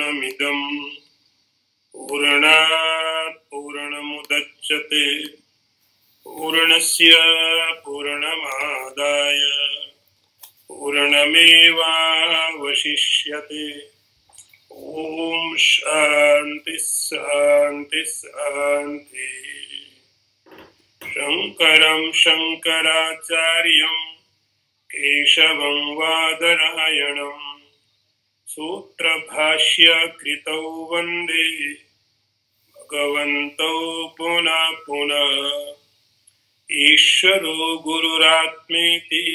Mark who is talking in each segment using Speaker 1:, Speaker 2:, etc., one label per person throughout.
Speaker 1: पूर्णमिदं पूर्णात् पूर्णमुदच्यते पूर्णस्य पूर्णमादाय पूर्णमेवावशिष्यते। ओम शांति शांति शांति। शंकरं शंकराचार्यं केशवं वादरायणं सूत्रभाष्यकृतौ वन्दे भगवन्तौ पुनः पुनः। ईश्वरो गुरुरात्मेति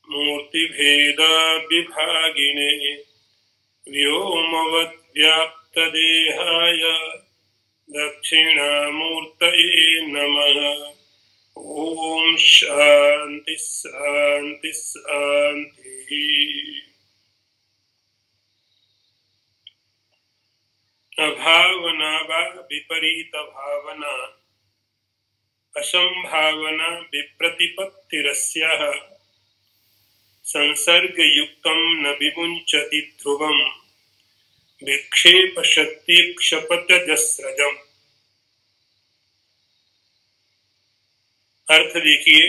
Speaker 1: मूर्तिभेद विभागिने व्योमवद्व्याप्तदेहाय दक्षिणामूर्तये नमः। ओम शांति शांति शांति। अभावना वा विपरीत भावना असंभावना विप्रतिपत्तिरस्याः संसर्गयुक्तं न विमुञ्चति ध्रुवं विक्षेप शक्ति क्षपतजस्रजम्। अर्थ देखिए,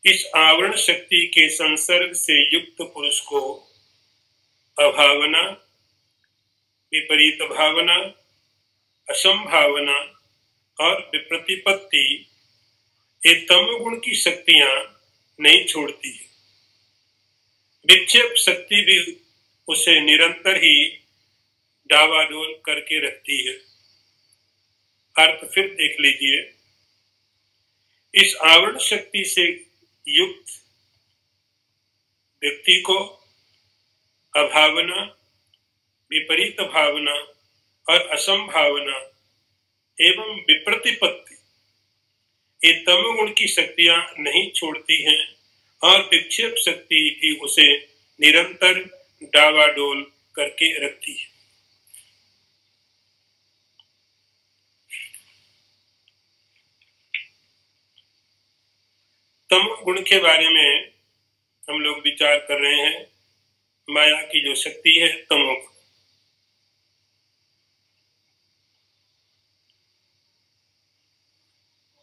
Speaker 1: इस आवरण शक्ति के संसर्ग से युक्त पुरुष को अभावना, विपरीत भावना, असंभावना और विप्रतिपत्ति ये तमोगुण की शक्तियां नहीं छोड़ती है। विक्षेप शक्ति भी उसे निरंतर ही डावाडोल करके रखती है। अर्थ फिर देख लीजिए, इस आवरण शक्ति से युक्त व्यक्ति को अभावना, विपरीत भावना और असंभावना एवं विप्रतिपत्ति ये तमोगुण की शक्तियां नहीं छोड़ती हैं और विक्षेप शक्ति भी उसे निरंतर डावाडोल करके रखती है। तमोगुण के बारे में हम लोग विचार कर रहे हैं। माया की जो शक्ति है तमोगुण,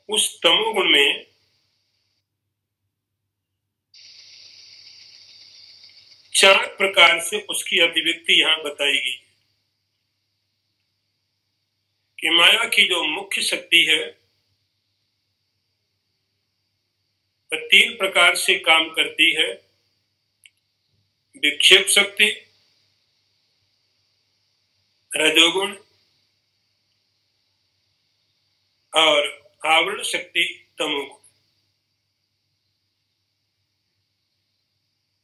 Speaker 1: उस तमोगुण में चार प्रकार से उसकी अभिव्यक्ति यहां बताई गई कि माया की जो मुख्य शक्ति है वह तीन प्रकार से काम करती है। विक्षेप शक्ति, रजोगुण और आवरण शक्ति तमोगुण।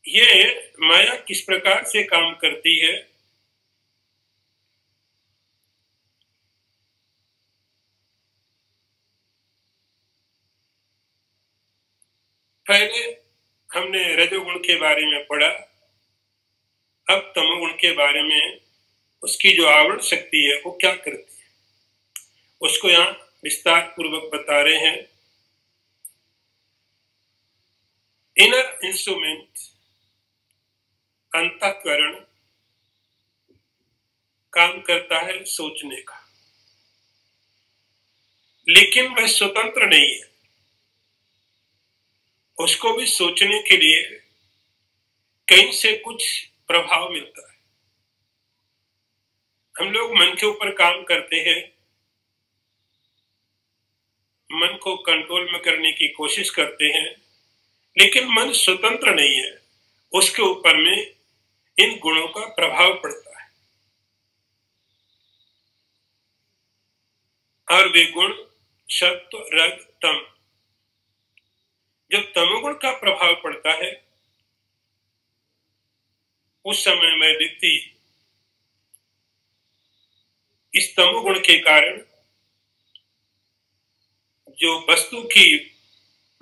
Speaker 1: ये माया किस प्रकार से काम करती है? पहले हमने रजोगुण के बारे में पढ़ा, अब तमोगुण के बारे में उसकी जो आवरण शक्ति है वो क्या करती है उसको यहाँ विस्तार पूर्वक बता रहे हैं। इनर इंस्ट्रूमेंट, अंतःकरण काम करता है सोचने का, लेकिन वह स्वतंत्र नहीं है। उसको भी सोचने के लिए कहीं से कुछ प्रभाव मिलता है। हम लोग मन के ऊपर काम करते हैं, मन को कंट्रोल में करने की कोशिश करते हैं, लेकिन मन स्वतंत्र नहीं है। उसके ऊपर में इन गुणों का प्रभाव पड़ता है और वे गुण सत्व, रज, तम। जब तमोगुण का प्रभाव पड़ता है उस समय में व्यक्ति इस तमोगुण के कारण जो वस्तु की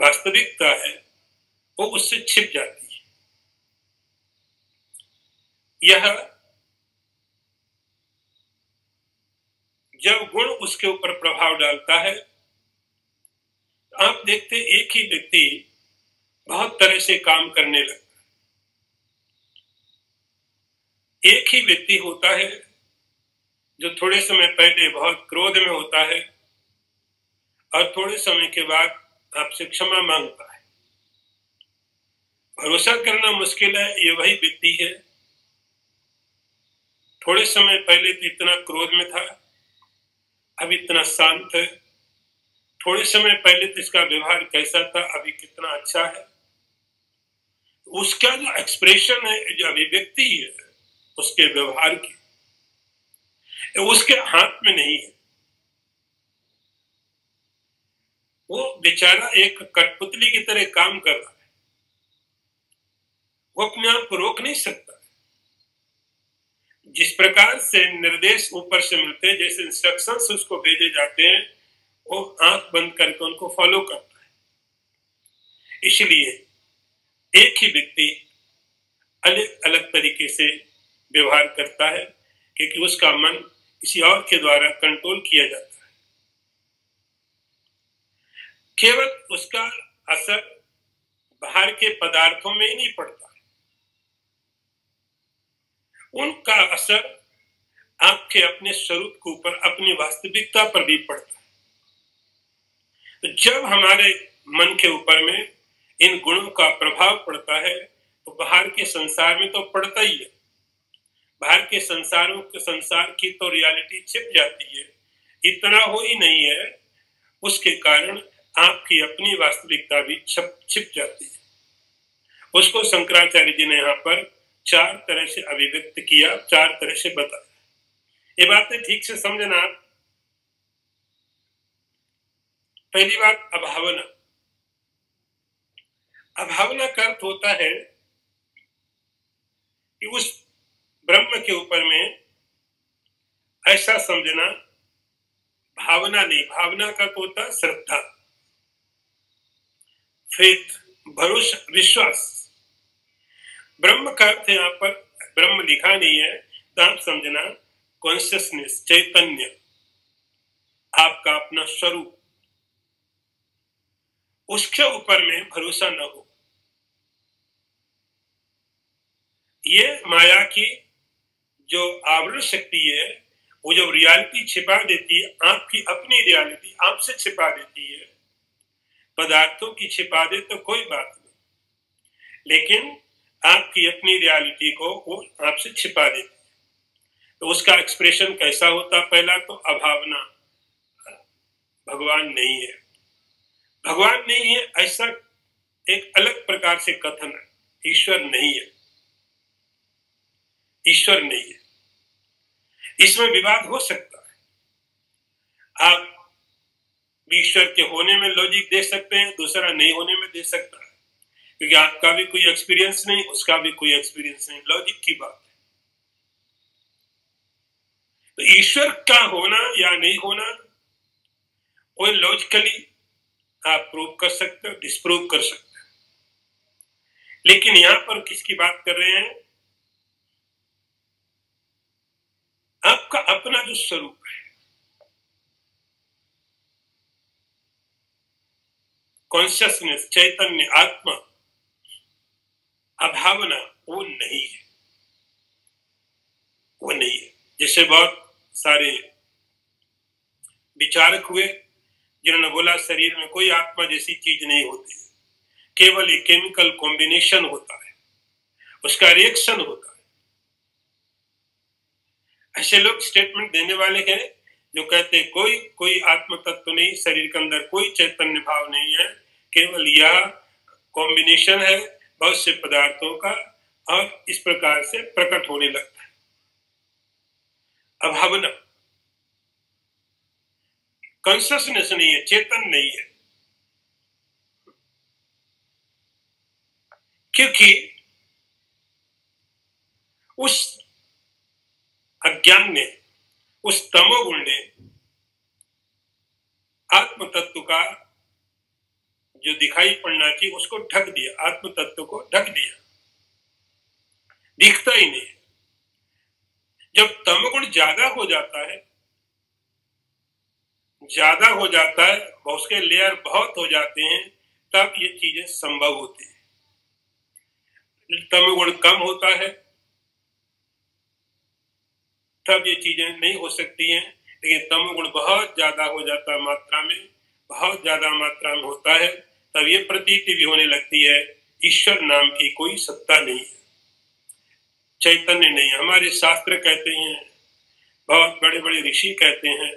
Speaker 1: वास्तविकता है वो उससे छिप जाती है। यह जब गुण उसके ऊपर प्रभाव डालता है, आप देखते एक ही व्यक्ति बहुत तरह से काम करने लगता है। एक ही व्यक्ति होता है जो थोड़े समय पहले बहुत क्रोध में होता है और थोड़े समय के बाद आपसे क्षमा मांगता है। भरोसा करना मुश्किल है, ये वही व्यक्ति है थोड़े समय पहले तो इतना क्रोध में था, अब इतना शांत है। थोड़े समय पहले तो इसका व्यवहार कैसा था, अभी कितना अच्छा है। उसका जो एक्सप्रेशन है, जो अभिव्यक्ति है उसके व्यवहार की, उसके हाथ में नहीं है। वो बेचारा एक कठपुतली की तरह काम कर रहा है, वो अपने आप को रोक नहीं सकता। जिस प्रकार से निर्देश ऊपर से मिलते हैं, जैसे इंस्ट्रक्शंस उसको भेजे जाते हैं, वो आंख बंद करके उनको फॉलो करता है। इसलिए एक ही व्यक्ति अलग अलग तरीके से व्यवहार करता है, क्योंकि उसका मन किसी और के द्वारा कंट्रोल किया जाता है। केवल उसका असर बाहर के पदार्थों में ही नहीं पड़ता, उनका असर आपके अपने स्वरूप के ऊपर, अपनी वास्तविकता पर भी पड़ता है। तो जब हमारे मन के ऊपर में इन गुणों का प्रभाव पड़ता है तो बाहर के संसार में तो पड़ता ही है। बाहर के संसार की तो रियलिटी छिप जाती है। इतना हो ही नहीं है, उसके कारण आपकी अपनी वास्तविकता भी छिप जाती है। उसको शंकराचार्य जी ने यहाँ पर 4 तरह से अभिव्यक्त किया, 4 तरह से बताया। ये बातें ठीक से समझना। पहली बात, अभावना। अभावना का अर्थ होता है कि उस ब्रह्म के ऊपर में ऐसा समझना, भावना नहीं, भावना का होता श्रद्धा, फेथ, भरोसा, विश्वास। ब्रह्म का अर्थ यहाँ पर ब्रह्म लिखा नहीं है, तो आप समझना कॉन्शियसनेस, चैतन्य, आपका अपना स्वरूप, उसके ऊपर में भरोसा न हो। ये माया की जो आवरण शक्ति है, वो जब रियलिटी छिपा देती है, आपकी अपनी रियलिटी आपसे छिपा देती है। पदार्थों की छिपा दे तो कोई बात नहीं, लेकिन आपकी अपनी रियलिटी को वो आपसे छिपा देती है। तो उसका एक्सप्रेशन कैसा होता? पहला तो अभावना, भगवान नहीं है। भगवान नहीं है ऐसा एक अलग प्रकार से कथन है। ईश्वर नहीं है, ईश्वर नहीं है, इसमें विवाद हो सकता है। आप ईश्वर के होने में लॉजिक दे सकते हैं, दूसरा नहीं होने में दे सकता है, क्योंकि आपका भी कोई एक्सपीरियंस नहीं, उसका भी कोई एक्सपीरियंस नहीं, लॉजिक की बात है। तो ईश्वर का होना या नहीं होना वो लॉजिकली आप प्रूव कर सकते हो, डिस्प्रूव कर सकते हो, लेकिन यहां पर किसकी बात कर रहे हैं? आपका अपना जो स्वरूप है, कॉन्शियसनेस, चैतन्य, आत्मा, अभावना, वो नहीं है, वो नहीं है। जैसे बहुत सारे विचारक हुए जिन्होंने बोला शरीर में कोई आत्मा जैसी चीज नहीं होती, केवल एक केमिकल कॉम्बिनेशन होता है, उसका रिएक्शन होता है। ऐसे लोग स्टेटमेंट देने वाले हैं जो कहते हैं कोई आत्म तत्व नहीं, शरीर के अंदर कोई चैतन्य भाव नहीं है, केवल यह कॉम्बिनेशन है बहुत से पदार्थों का, और इस प्रकार से प्रकट होने लगता है। अभावना, कॉन्शियसनेस नहीं है, चेतन नहीं है, क्योंकि उस अज्ञान ने, उस तमोगुण ने आत्म तत्व का जो दिखाई पड़ना चाहिए उसको ढक दिया, आत्म तत्व को ढक दिया, दिखता ही नहीं। जब तमोगुण ज्यादा हो जाता है, उसके लेयर बहुत हो जाते हैं, तब ये चीजें संभव होती है। तमोगुण कम होता है तब ये चीजें नहीं हो सकती हैं। लेकिन तमोगुण बहुत ज्यादा हो जाता है मात्रा में, बहुत ज्यादा मात्रा में होता है, तब ये प्रतीति भी होने लगती है ईश्वर नाम की कोई सत्ता नहीं है, चैतन्य नहीं है। हमारे शास्त्र कहते हैं, बहुत बड़े बड़े ऋषि कहते हैं,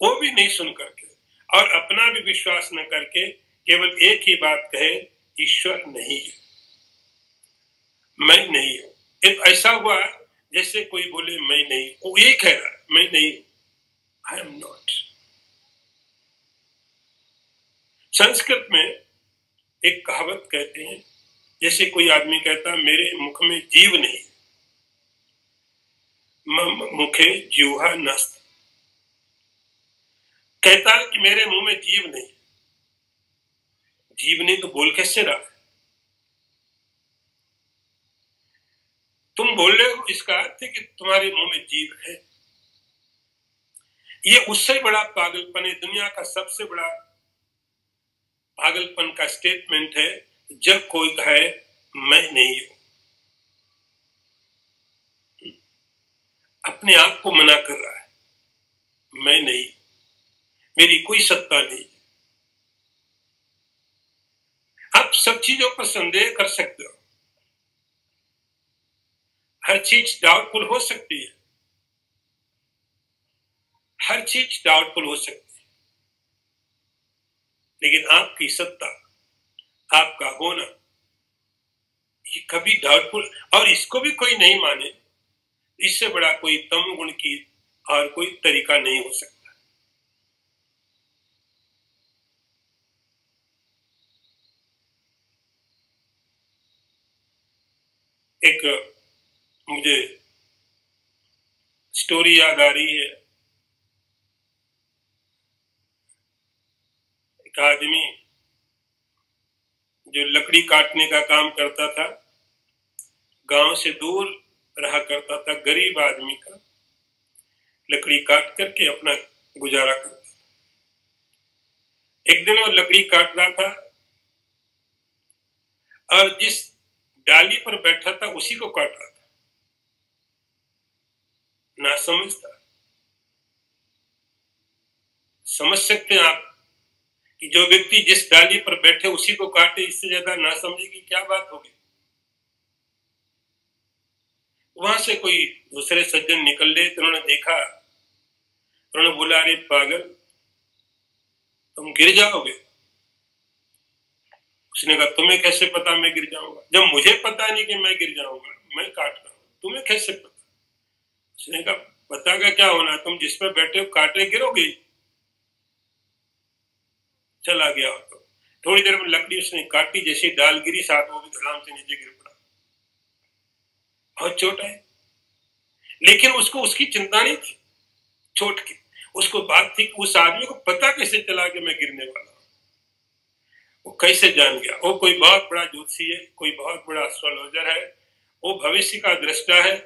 Speaker 1: वो भी नहीं सुन करके और अपना भी विश्वास न करके केवल एक ही बात कहे, ईश्वर नहीं है, मैं नहीं हूं। एक ऐसा हुआ जैसे कोई बोले मैं नहीं, वो ये कह रहा है मैं नहीं, आई एम नॉट। संस्कृत में एक कहावत कहते हैं, जैसे कोई आदमी कहता मेरे मुख में जीव नहीं, मम मुखे जिह्वा नस्त, कहता है कि मेरे मुंह में जीव नहीं। जीव नहीं तो बोल कैसे रहा है? तुम बोल रहे हो, इसका अर्थ है कि तुम्हारे मुंह में जीव है। ये उससे बड़ा पागलपन है, दुनिया का सबसे बड़ा पागलपन का स्टेटमेंट है जब कोई कहे मैं नहीं हूं, अपने आप को मना कर रहा है, मैं नहीं, मेरी कोई सत्ता नहीं। आप सब चीजों पर संदेह कर सकते हो, हर चीज डाउटफुल हो सकती है, हर चीज डाउटफुल हो सकती है, लेकिन आपकी सत्ता, आपका होना, ये कभी डाउटफुल, और इसको भी कोई नहीं माने, इससे बड़ा कोई तमोगुण की और कोई तरीका नहीं हो सकता। एक मुझे स्टोरी याद आ रही है, एक आदमी जो लकड़ी काटने का काम करता था, गांव से दूर रहा करता था, गरीब आदमी था, लकड़ी काट करके अपना गुजारा करता था। एक दिन वो लकड़ी काट रहा था और जिस डाली पर बैठा था उसी को काट रहा था, ना समझता। समझ सकते हैं आप कि जो व्यक्ति जिस डाली पर बैठे उसी को काटे, इससे ज्यादा ना समझे की क्या बात होगी। वहां से कोई दूसरे सज्जन निकल ले तो उन्होंने देखा, उन्होंने बोला अरे पागल, तुम गिर जाओगे। उसने कहा तुम्हें कैसे पता मैं गिर जाऊंगा, जब मुझे पता नहीं कि मैं गिर जाऊंगा, मैं काट रहा हूं, तुम्हें कैसे पता। उसने कहा पता का क्या होना, तुम जिस पर बैठे हो काटे गिरोगे। चला गया तो थोड़ी देर में लकड़ी उसने काटी, जैसी डाल गिरी साथ वो भी धड़ाम से नीचे गिर पड़ा, बहुत चोट है। लेकिन उसको उसकी चिंता नहीं थी चोट की, उसको बात थी उस आदमी को पता कैसे चला कि मैं गिरने वाला हूं, वो कैसे जान गया। वो कोई बहुत बड़ा ज्योतिषी है, कोई बहुत बड़ा एस्ट्रोलॉजर है, वो भविष्य का दृष्टा है।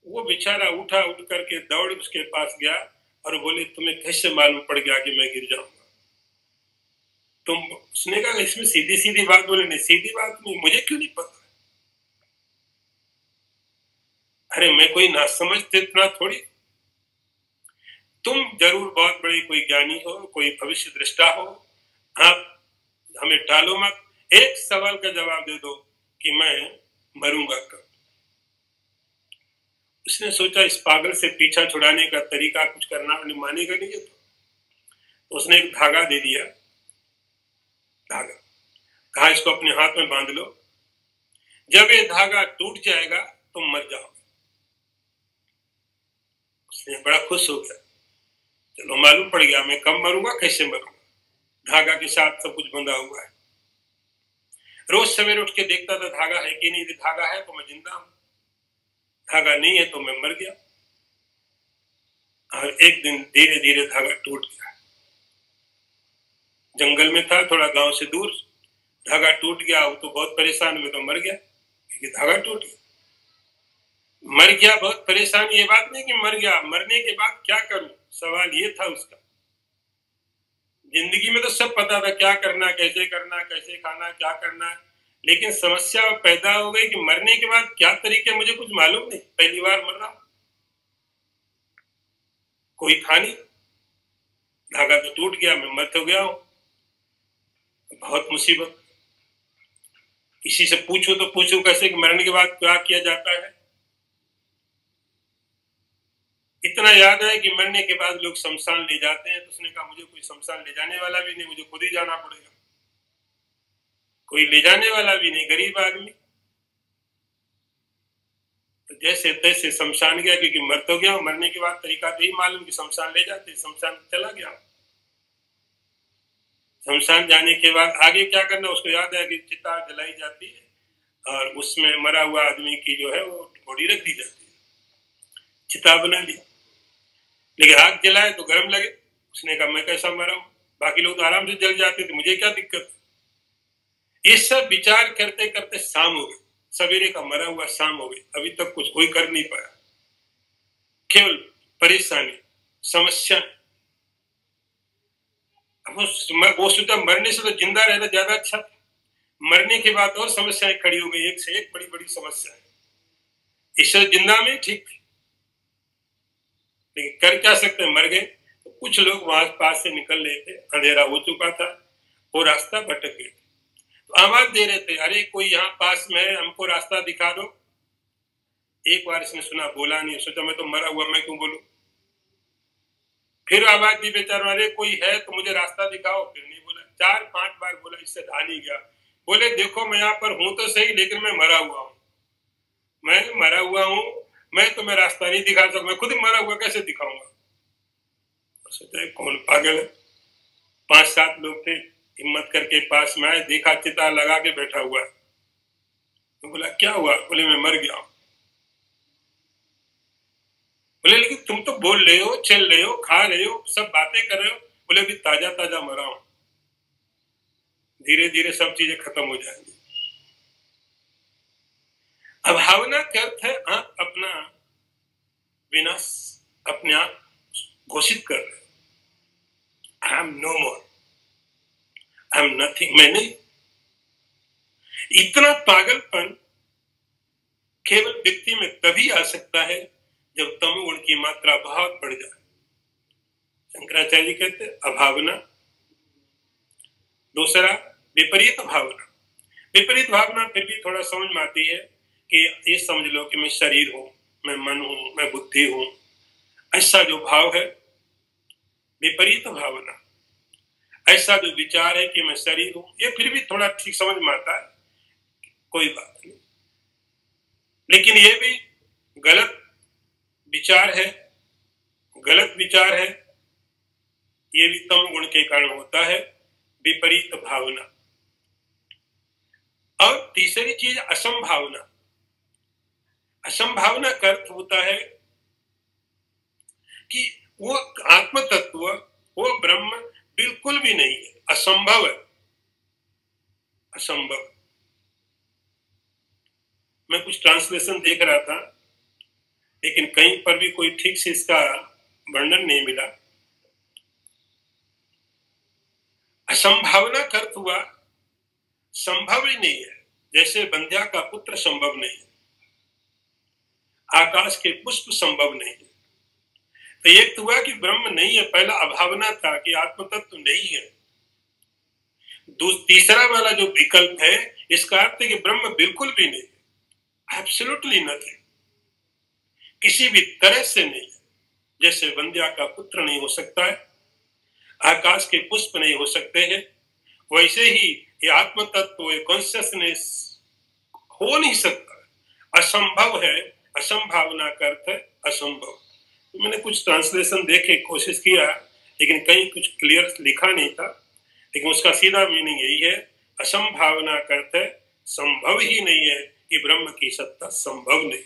Speaker 1: वो बेचारा उठा, उठ करके दौड़ उसके पास गया और बोले तुम्हें कैसे मालूम पड़ गया कि मैं गिर जाऊंगा। तुम, उसने कहा इसमें सीधी सीधी बात बोले, नहीं सीधी बात नहीं, मुझे क्यों नहीं पता। अरे मैं कोई ना समझते इतना थोड़ी, तुम जरूर बहुत बड़े कोई ज्ञानी हो, कोई भविष्य दृष्टा हो, आप हमें टालो मत, एक सवाल का जवाब दे दो कि मैं मरूंगा कब। उसने सोचा इस पागल से पीछा छुड़ाने का तरीका कुछ करना, मानेगा नहीं तो उसने एक धागा दे दिया, धागा कहा इसको अपने हाथ में बांध लो, जब ये धागा टूट जाएगा तुम मर जाओगे। उसने बड़ा खुश हो गया, चलो मालूम पड़ गया मैं कब मरूंगा, कैसे मरूंगा, धागा के साथ सब कुछ बंधा हुआ है। रोज सवेरे उठ के देखता था धागा है कि नहीं, धागा है तो मैं जिंदा हूं, धागा नहीं है तो मैं मर गया। और एक दिन धीरे धीरे धागा टूट गया, जंगल में था थोड़ा गांव से दूर, धागा टूट गया, वो तो बहुत परेशान, में तो मर गया क्योंकि धागा टूट गया। मर गया बहुत परेशान, ये बात नहीं कि मर गया, मरने के बाद क्या करूं, सवाल ये था उसका। जिंदगी में तो सब पता था क्या करना, कैसे करना, कैसे खाना, क्या करना, लेकिन समस्या पैदा हो गई कि मरने के बाद क्या तरीके, मुझे कुछ मालूम नहीं, पहली बार मर रहा हूं। कोई था नहीं, धागा तो टूट गया, मैं मर तो गया हूं, बहुत मुसीबत। किसी से पूछो तो पूछो कैसे कि मरने के बाद क्या किया जाता है। इतना याद है कि मरने के बाद लोग शमशान ले जाते हैं, तो उसने कहा मुझे कोई शमशान ले जाने वाला भी नहीं, मुझे खुद ही जाना पड़ेगा, कोई ले जाने वाला भी नहीं, गरीब आदमी। तो जैसे तैसे शमशान गया, क्योंकि मर तो गया, मरने के बाद तरीका तो ही मालूम कि शमशान ले जाते, शमशान चला गया। शमशान जाने के बाद आगे क्या करना उसको याद है कि चिता जलाई जाती है और उसमें मरा हुआ आदमी की जो है वो बॉडी रख दी जाती है, चिता बना ली। लेकिन आग जलाए तो गर्म लगे, उसने कहा मैं कैसा मरा हूं, बाकी लोग तो आराम से जल जाते थे, मुझे क्या दिक्कत। ये सब विचार करते करते शाम हो गई, सवेरे का मरा हुआ शाम हो गई, अभी तक कुछ कोई कर नहीं पाया, केवल परेशानी समस्या। वो सोचा मरने से तो जिंदा रहना ज्यादा अच्छा था, मरने के बाद और समस्याएं खड़ी हो गई, एक से एक बड़ी बड़ी समस्याएं। ईश्वर जिंदा में ठीक थी, लेकिन कर क्या सकते, मर गए। तो कुछ लोग वहां पास से निकल रहे थे, अंधेरा हो चुका था, वो रास्ता भटक गए, तो आवाज दे रहे थे, अरे कोई यहाँ पास में है, हमको रास्ता दिखा दो। एक बार इसने सुना, बोला नहीं, सोचा मैं तो मरा हुआ, मैं क्यों बोलूं। फिर आवाज दी बेचारा, अरे कोई है तो मुझे रास्ता दिखाओ, फिर नहीं बोला, 4-5 बार बोला, इससे ढा नहीं गया। बोले देखो मैं यहाँ पर हूं तो सही, लेकिन मैं मरा हुआ हूं, मैं मरा हुआ हूं, मैं तुम्हें रास्ता नहीं दिखा सकता, मैं खुद मरा हुआ कैसे दिखाऊंगा। सोचा कौन पागल है। 5-7 लोग थे, हिम्मत करके पास में आए, देखा चिता लगा के बैठा हुआ है। तो बोला क्या हुआ, बोले मैं मर गया हूं। बोले लेकिन तुम तो बोल रहे हो, चल रहे हो, खा रहे हो, सब बातें कर रहे हो। बोले अभी ताजा ताजा मरा हूं, धीरे धीरे सब चीजें खत्म हो जाएंगी। अभावना का अर्थ है आप अपना विनाश अपने आप घोषित कर रहे हो। I am no more, I am nothing, मैं नहीं। इतना पागलपन केवल व्यक्ति में तभी आ सकता है जब तमोगुण की मात्रा बहुत बढ़ जाए। शंकराचार्य जी कहते अभावना, दूसरा विपरीत भावना। विपरीत भावना फिर भी थोड़ा समझ में आती है कि ये समझ लो कि मैं शरीर हूं, मैं मन हूं, मैं बुद्धि हूं, ऐसा जो भाव है विपरीत भावना, ऐसा जो विचार है कि मैं शरीर हूं, ये फिर भी थोड़ा ठीक समझ में आता है, कोई बात नहीं। लेकिन ये भी गलत विचार है, गलत विचार है, ये भी तम गुण के कारण होता है, विपरीत भावना। और तीसरी चीज असंभावना। असंभावना का अर्थ होता है कि वो आत्म तत्व, वो ब्रह्म बिल्कुल भी नहीं है, असंभव है, असंभव। मैं कुछ ट्रांसलेशन देख रहा था, लेकिन कहीं पर भी कोई ठीक से इसका वर्णन नहीं मिला। असंभावना का अर्थ हुआ संभव ही नहीं है, जैसे बंध्या का पुत्र संभव नहीं है, आकाश के पुष्प संभव नहीं है। तो एक तो हुआ कि ब्रह्म नहीं है, पहला अभावना था कि आत्म तत्व नहीं है। तीसरा वाला जो विकल्प है, इसका अर्थ है कि ब्रह्म बिल्कुल भी नहीं है, एब्सोल्युटली नथिंग, किसी भी तरह से नहीं है। जैसे बंध्या का पुत्र नहीं हो सकता है, आकाश के पुष्प नहीं हो सकते हैं, वैसे ही ये आत्म तत्व, कॉन्शियसनेस हो नहीं सकता, असंभव है। असंभावना का अर्थ है असंभव। तो मैंने कुछ ट्रांसलेशन देखे, कोशिश किया, लेकिन कहीं कुछ क्लियर लिखा नहीं था, लेकिन उसका सीधा मीनिंग यही है, असंभावना का अर्थ है संभव ही नहीं है कि ब्रह्म की सत्ता संभव नहीं।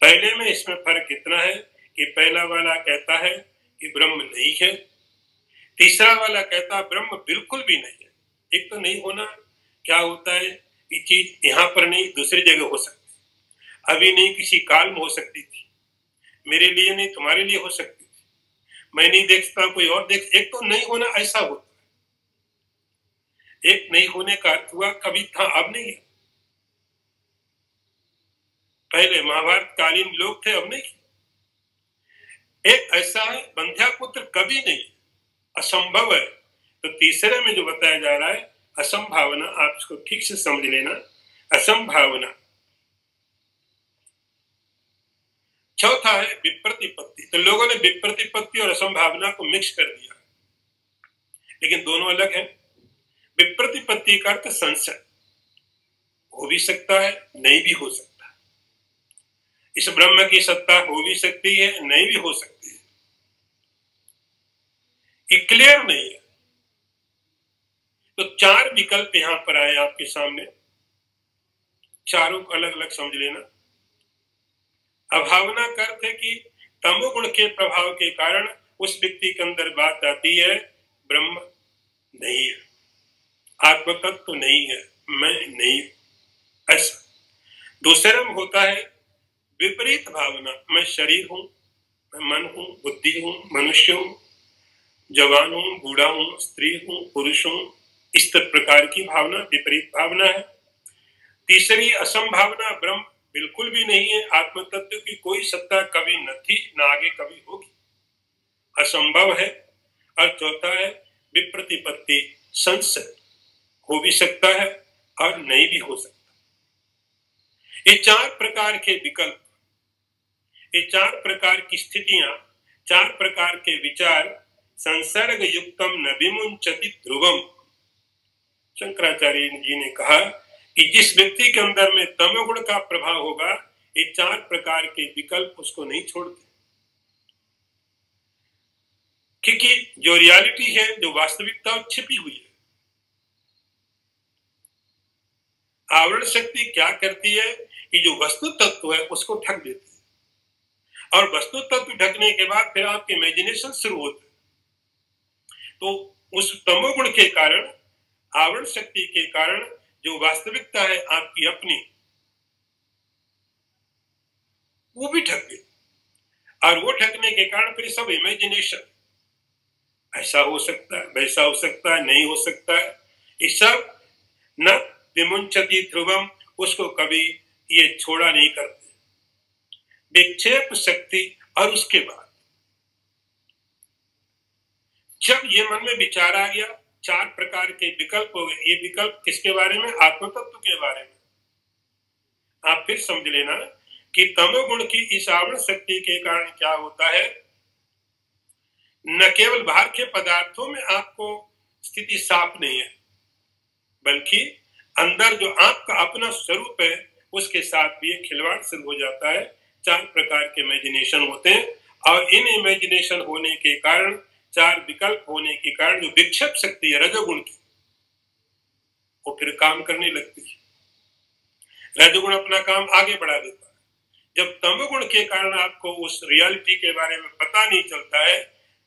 Speaker 1: पहले में इसमें फर्क इतना है कि पहला वाला कहता है कि ब्रह्म नहीं है, तीसरा वाला कहता है ब्रह्म बिल्कुल भी नहीं है। एक तो नहीं होना क्या होता है कि चीज यहाँ पर नहीं दूसरी जगह हो सकती, अभी नहीं किसी काल में हो सकती थी, मेरे लिए नहीं तुम्हारे लिए हो सकती थी, मैं नहीं देखता कोई और देख। एक तो नहीं होना ऐसा होता है, एक नहीं होने का अर्थ हुआ कभी था अब नहीं है। पहले महाभारत कालीन लोग थे, अब नहीं। एक ऐसा है बंध्या पुत्र कभी नहीं, असंभव है। तो तीसरे में जो बताया जा रहा है असंभावना, आप इसको ठीक से समझ लेना, असंभावना। चौथा है विप्रतिपत्ति। तो लोगों ने विप्रतिपत्ति और असंभावना को मिक्स कर दिया, लेकिन दोनों अलग है। विप्रतिपत्ति का अर्थ संशय, हो भी सकता है नहीं भी हो सकता, इस ब्रह्म की सत्ता हो भी सकती है नहीं भी हो सकती है, ये क्लियर नहीं है। तो चार विकल्प यहां पर आए आपके सामने, चारों को अलग अलग समझ लेना। अभावना का अर्थ है कि तमोगुण के प्रभाव के कारण उस व्यक्ति के अंदर बात आती है ब्रह्म नहीं है, आत्म तत्व तो नहीं है, मैं नहीं हूं, ऐसा। दूसरा में होता है विपरीत भावना, मैं शरीर हूं, मैं मन हूं, बुद्धि हूं, मनुष्य हूं, जवान हूं, बूढ़ा हूं, स्त्री हूं, पुरुष हूं, इस प्रकार की भावना विपरीत भावना है। तीसरी असंभावना, ब्रह्म बिल्कुल भी नहीं है, आत्म तत्व की कोई सत्ता कभी न थी न आगे कभी होगी, असंभव है। और चौथा है विप्रतिपत्ति, संशय, हो भी सकता है और नहीं भी हो सकता। ये चार प्रकार के विकल्प, ये चार प्रकार की स्थितियां, चार प्रकार के विचार, संसर्ग युक्तम न विमुंचति ध्रुवम। शंकराचार्य जी ने कहा कि जिस व्यक्ति के अंदर में तमोगुण का प्रभाव होगा, ये चार प्रकार के विकल्प उसको नहीं छोड़ते, क्योंकि जो रियलिटी है, जो वास्तविकता छिपी हुई है। आवरण शक्ति क्या करती है कि जो वस्तु तत्व है उसको ढक देती है, और वस्तु तत्व ढकने के बाद फिर आपके इमेजिनेशन शुरू होता है। तो उस तमोगुण के कारण, आवरण शक्ति के कारण जो वास्तविकता है आपकी अपनी, वो भी ढक गई, और वो ढकने के कारण फिर सब इमेजिनेशन, ऐसा हो सकता है, वैसा हो सकता है, नहीं हो सकता है, ये सब न विमुंचति ध्रुवम, उसको कभी ये छोड़ा नहीं करते। विक्षेप शक्ति। और उसके बाद जब ये मन में विचार आ गया, चार प्रकार के विकल्प हो गए, ये विकल्प किसके बारे में, आत्म तत्व के बारे में। आप फिर समझ लेना कि तमोगुण की इस आवरण शक्ति के कारण क्या होता है, न केवल बाहर के पदार्थों में आपको स्थिति साफ नहीं है, बल्कि अंदर जो आपका अपना स्वरूप है उसके साथ भी खिलवाड़ शुरू हो जाता है। चार प्रकार के इमेजिनेशन होते हैं, और इन इमेजिनेशन होने के कारण, चार विकल्प होने के कारण जो विक्षेप शक्ति है रजोगुण की, वो फिर काम करने लगती है। रजोगुण अपना काम आगे बढ़ा देता है। जब तमोगुण के कारण आपको उस रियलिटी के बारे में पता नहीं चलता है,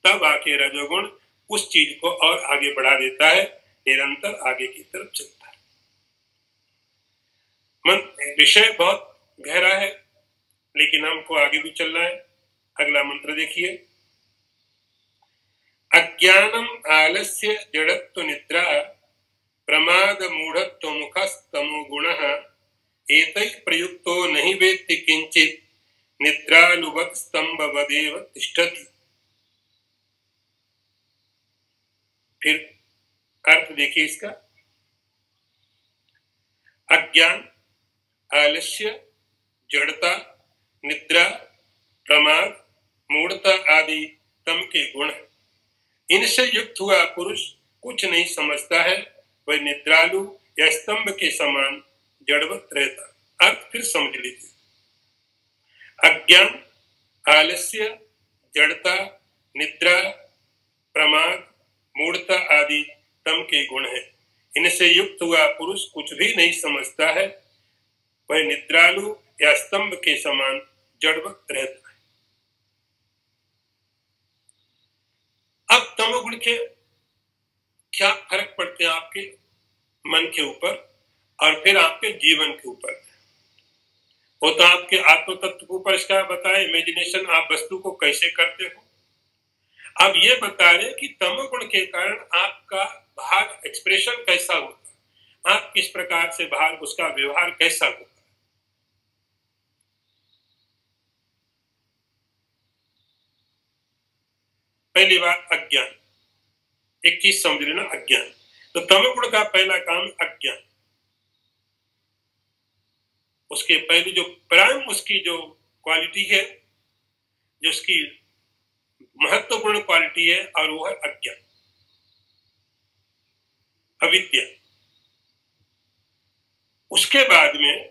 Speaker 1: तब आके रजोगुण उस चीज को और आगे बढ़ा देता है, निरंतर आगे की तरफ चलता है। विषय बहुत गहरा है, लेकिन हमको आगे भी चलना है। अगला मंत्र देखिए, अज्ञानम आलस्य जड़त्व निद्रा प्रमाद मूढ़त्व मुखस्तमो गुणः एतैः प्रयुक्तो नहि वेत्ति किंचित निद्रालुवत् स्तंभवदेव तिष्ठति। फिर अर्थ देखिए इसका, अज्ञान, आलस्य, जड़ता, निद्रा, प्रमाद, मूढ़ता आदि तम के गुण, इनसे युक्त हुआ पुरुष कुछ नहीं समझता है, वह निद्रालु या स्तंभ के समान जड़वत रहता। अर्थ फिर समझ लीजिए, अज्ञान, आलस्य, जड़ता, निद्रा, प्रमाद, मूढ़ता आदि तम के गुण हैं। इनसे युक्त हुआ पुरुष कुछ भी नहीं समझता है, वह निद्रालु या स्तंभ के समान जड़वत रहता है। अब तमोगुण के क्या फर्क पड़ते हैं आपके मन के ऊपर और फिर आपके जीवन के ऊपर। वो तो आपके आत्म तत्व के ऊपर इसका बताए, इमेजिनेशन आप वस्तु को कैसे करते हो। अब ये बता रहे कि तमोगुण के कारण आपका बाहर एक्सप्रेशन कैसा होता है, आप किस प्रकार से बाहर उसका व्यवहार कैसा होता है। पहली बात अज्ञान, एक चीज समझ लेना, अज्ञान। तो तमोगुण का पहला काम अज्ञान। उसके पहले जो प्राइम उसकी जो क्वालिटी है, जो उसकी महत्वपूर्ण क्वालिटी है, और वो है अज्ञान, अविद्या। उसके बाद में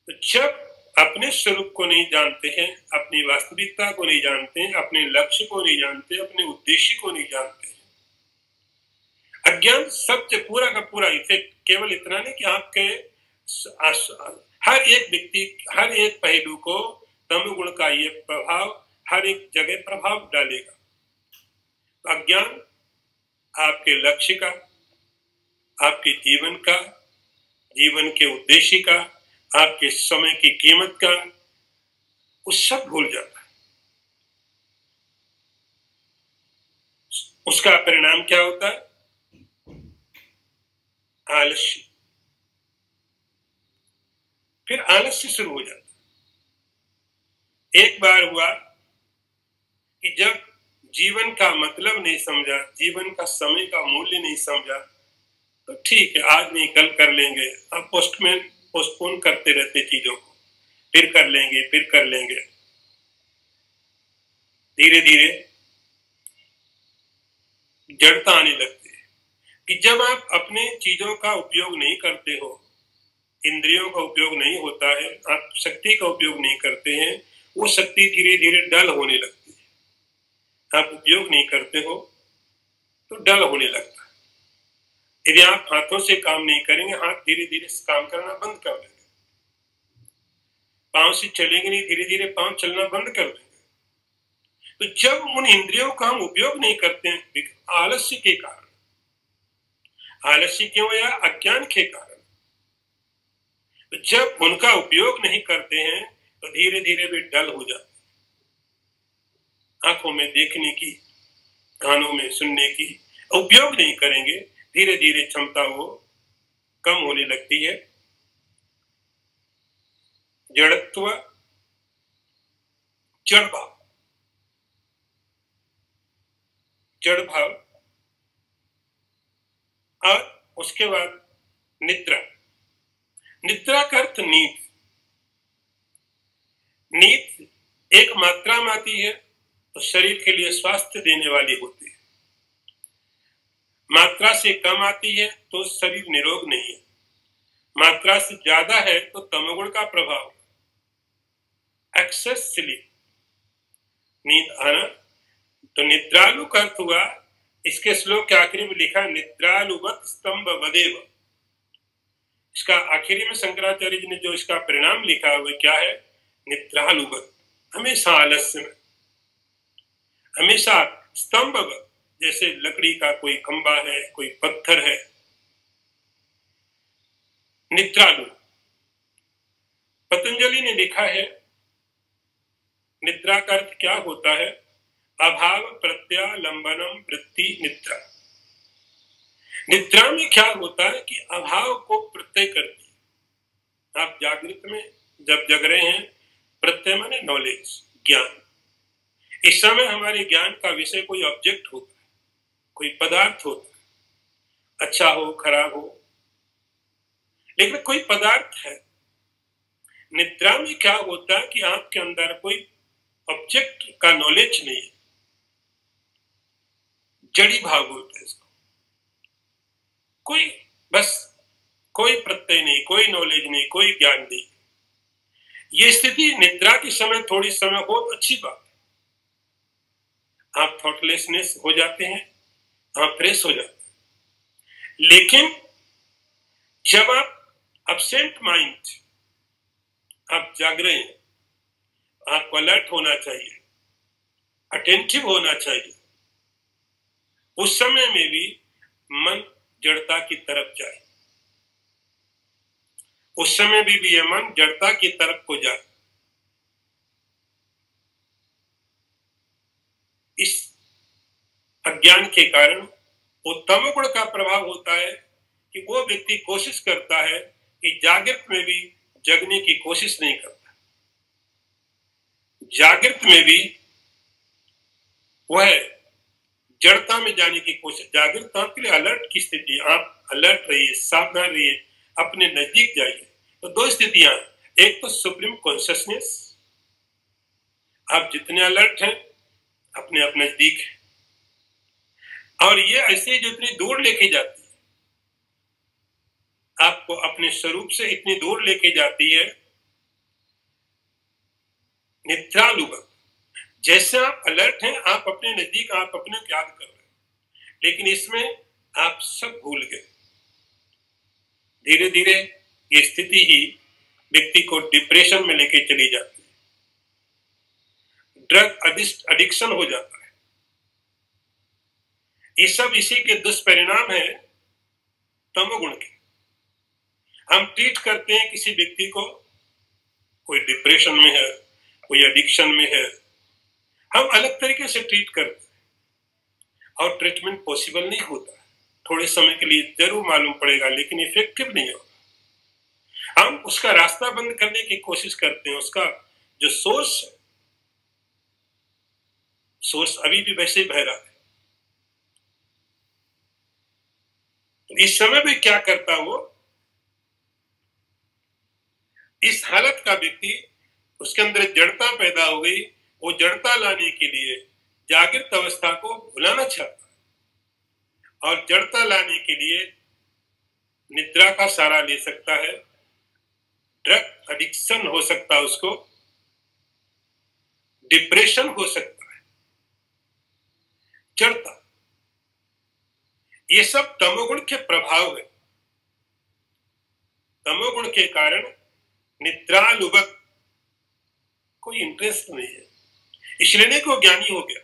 Speaker 1: तो जब अपने स्वरूप को नहीं जानते हैं, अपनी वास्तविकता को नहीं जानते हैं, अपने लक्ष्य को नहीं जानते, अपने उद्देश्य को नहीं जानते हैं, अज्ञान सबसे पूरा का पूरा इफेक्ट केवल इतना नहीं कि आपके हर एक व्यक्ति, हर एक पहलू को तमोगुण का ये प्रभाव हर एक जगह प्रभाव डालेगा। अज्ञान आपके लक्ष्य का, आपके जीवन का, जीवन के उद्देश्य का, आपके समय की कीमत का, उस सब भूल जाता है। उसका परिणाम क्या होता है? आलस्य। फिर आलस्य शुरू हो जाता है। एक बार हुआ कि जब जीवन का मतलब नहीं समझा, जीवन का समय का मूल्य नहीं समझा, तो ठीक है आज नहीं कल कर लेंगे, अब पोस्टपोन करते रहते चीजों को, फिर कर लेंगे, फिर कर लेंगे। धीरे धीरे जड़ता आने लगती है कि जब आप अपने चीजों का उपयोग नहीं करते हो, इंद्रियों का उपयोग नहीं होता है, आप शक्ति का उपयोग नहीं करते हैं, वो शक्ति धीरे धीरे डल होने लगती है। आप उपयोग नहीं करते हो तो डल होने लगता है। यदि आप हाथों से काम नहीं करेंगे, हाथ धीरे धीरे काम करना बंद कर देंगे। पांव से चलेंगे नहीं, धीरे धीरे पांव चलना बंद कर देंगे। तो जब उन इंद्रियों का हम उपयोग नहीं करते हैं आलस्य के कारण, आलस्य क्यों या अज्ञान के कारण, तो जब उनका उपयोग नहीं करते हैं तो धीरे धीरे वे डल हो जाते हैं। आंखों में देखने की, कानों में सुनने की उपयोग नहीं करेंगे, धीरे धीरे क्षमता वो कम होने लगती है। जड़त्व, जड़ भाव, जड़ भाव, और उसके बाद निद्रा। निद्रा का अर्थ नींद। नींद एक मात्रा में आती है तो शरीर के लिए स्वास्थ्य देने वाली होती है, मात्रा से कम आती है तो शरीर निरोग नहीं है, मात्रा से ज्यादा है तो तमोगुण का प्रभाव। एक्सेस स्लीप, नींद आना। तो निद्रालु का अर्थ हुआ, इसके श्लोक के आखिरी में लिखा निद्रालुवत स्तंभ वदेव। इसका आखिरी में शंकराचार्य जी ने जो इसका परिणाम लिखा है वो क्या है? निद्रालुवत, हमेशा आलस्य में, हमेशा स्तंभवत, जैसे लकड़ी का कोई खंबा है, कोई पत्थर है। निद्रालु। पतंजलि ने लिखा है निद्रा का अर्थ क्या होता है? अभाव प्रत्यालंबनम वृत्ति निद्रा। निद्रा में क्या होता है कि अभाव को प्रत्यय करती है। आप जागृत में जब जग रहे हैं, प्रत्यय माने नॉलेज, ज्ञान। इस समय हमारे ज्ञान का विषय कोई ऑब्जेक्ट होता है, कोई पदार्थ होता है, अच्छा हो खराब हो, लेकिन कोई पदार्थ है। निद्रा में क्या होता है कि आपके अंदर कोई ऑब्जेक्ट का नॉलेज नहीं है, जड़ी भाव बोलते हैं इसको। कोई बस कोई प्रत्यय नहीं, कोई नॉलेज नहीं, कोई ज्ञान नहीं। ये स्थिति निद्रा के समय थोड़ी समय हो तो अच्छी बात है, आप थॉटलेसनेस हो जाते हैं, आप फ्रेश हो जाते हैं। लेकिन जब आप अब्सेंट माइंड, आप जाग रहे हैं, आपको अलर्ट होना चाहिए, अटेंटिव होना चाहिए, उस समय में भी मन जड़ता की तरफ जाए, उस समय भी ये मन जड़ता की तरफ को जाए। इस अज्ञान के कारण वो तमोगुण का प्रभाव होता है कि वो व्यक्ति कोशिश करता है कि जागृत में भी जगने की कोशिश नहीं करता, जागृत में भी वह जड़ता में जाने की कोशिश। जागृत आपके लिए अलर्ट की स्थिति, आप अलर्ट रहिए, सावधान रहिए, अपने नजदीक जाइए। तो दो स्थितियां, एक तो सुप्रीम कॉन्शियसनेस, आप जितने अलर्ट हैं अपने आप नजदीक है, और ये ऐसे जितनी दूर लेके जाती है, आपको अपने स्वरूप से इतनी दूर लेके जाती है निद्रालुबक। जैसे आप अलर्ट हैं, आप अपने नजदीक, आप अपने को याद कर रहे हैं, लेकिन इसमें आप सब भूल गए। धीरे धीरे ये स्थिति ही व्यक्ति को डिप्रेशन में लेके चली जाती है, ड्रग एडिक्शन हो जाता है। ये सब इसी के दुष्परिणाम है तमोगुण के। हम ट्रीट करते हैं किसी व्यक्ति को, कोई डिप्रेशन में है, कोई एडिक्शन में है, हम अलग तरीके से ट्रीट करते हैं और ट्रीटमेंट पॉसिबल नहीं होता। थोड़े समय के लिए जरूर मालूम पड़ेगा, लेकिन इफेक्टिव नहीं होगा। हम उसका रास्ता बंद करने की कोशिश करते हैं, उसका जो सोर्स है, सोर्स अभी भी वैसे ही बह रहा है। तो इस समय भी क्या करता वो, इस हालत का व्यक्ति, उसके अंदर जड़ता पैदा हो गई, वो जड़ता लाने के लिए जागृत अवस्था को भुलाना चाहता है, और जड़ता लाने के लिए निद्रा का सहारा ले सकता है, ड्रग एडिक्शन हो सकता है, उसको डिप्रेशन हो सकता है, जड़ता। ये सब तमोगुण के प्रभाव है। तमोगुण के कारण निद्रालुबक कोई इंटरेस्ट नहीं है। इसलिए नहीं को ज्ञानी हो गया,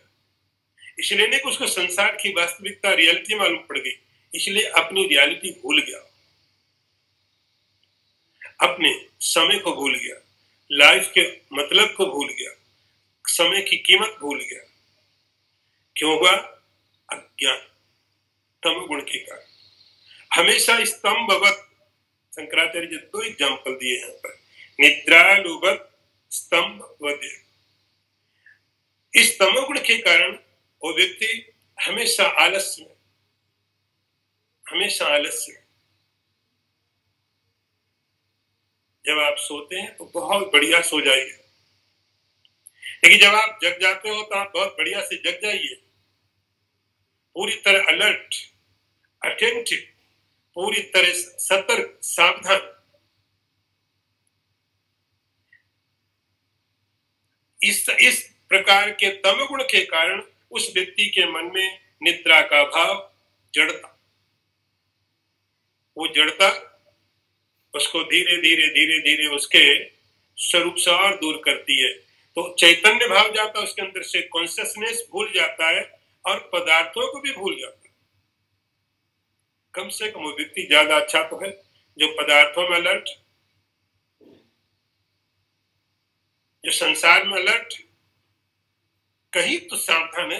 Speaker 1: इसलिए नहीं को उसको संसार की वास्तविकता रियलिटी मालूम पड़ गई, इसलिए अपनी रियलिटी भूल गया, अपने समय को भूल गया, लाइफ के मतलब को भूल गया, समय की कीमत भूल गया। क्यों हुआ? अज्ञान, तमोगुण के कारण। हमेशा स्तंभवत, शंकराचार्य जी 2 एग्जाम्पल दिए यहाँ पर, निद्रालुबक, स्तंभवत। इस तमोगुण के कारण वो व्यक्ति हमेशा आलस्य में, हमेशा आलस्य में। जब आप सोते हैं तो बहुत बढ़िया सो जाइए, लेकिन जब आप जग जाते हो तो आप बहुत बढ़िया से जग जाइए, पूरी तरह अलर्ट, अटेंटिव, पूरी तरह सतर्क, सावधान। इस प्रकार के तमोगुण के कारण उस व्यक्ति के मन में निद्रा का भाव, जड़ता, वो जड़ता उसको धीरे धीरे धीरे धीरे उसके स्वरूप से और दूर करती है। तो चैतन्य भाव जाता है उसके अंदर से, कॉन्शियसनेस भूल जाता है और पदार्थों को भी भूल जाता है। कम से कम वो व्यक्ति ज्यादा अच्छा तो है जो पदार्थों में अलर्ट, जो संसार में अलर्ट, कहीं तो सावधान है।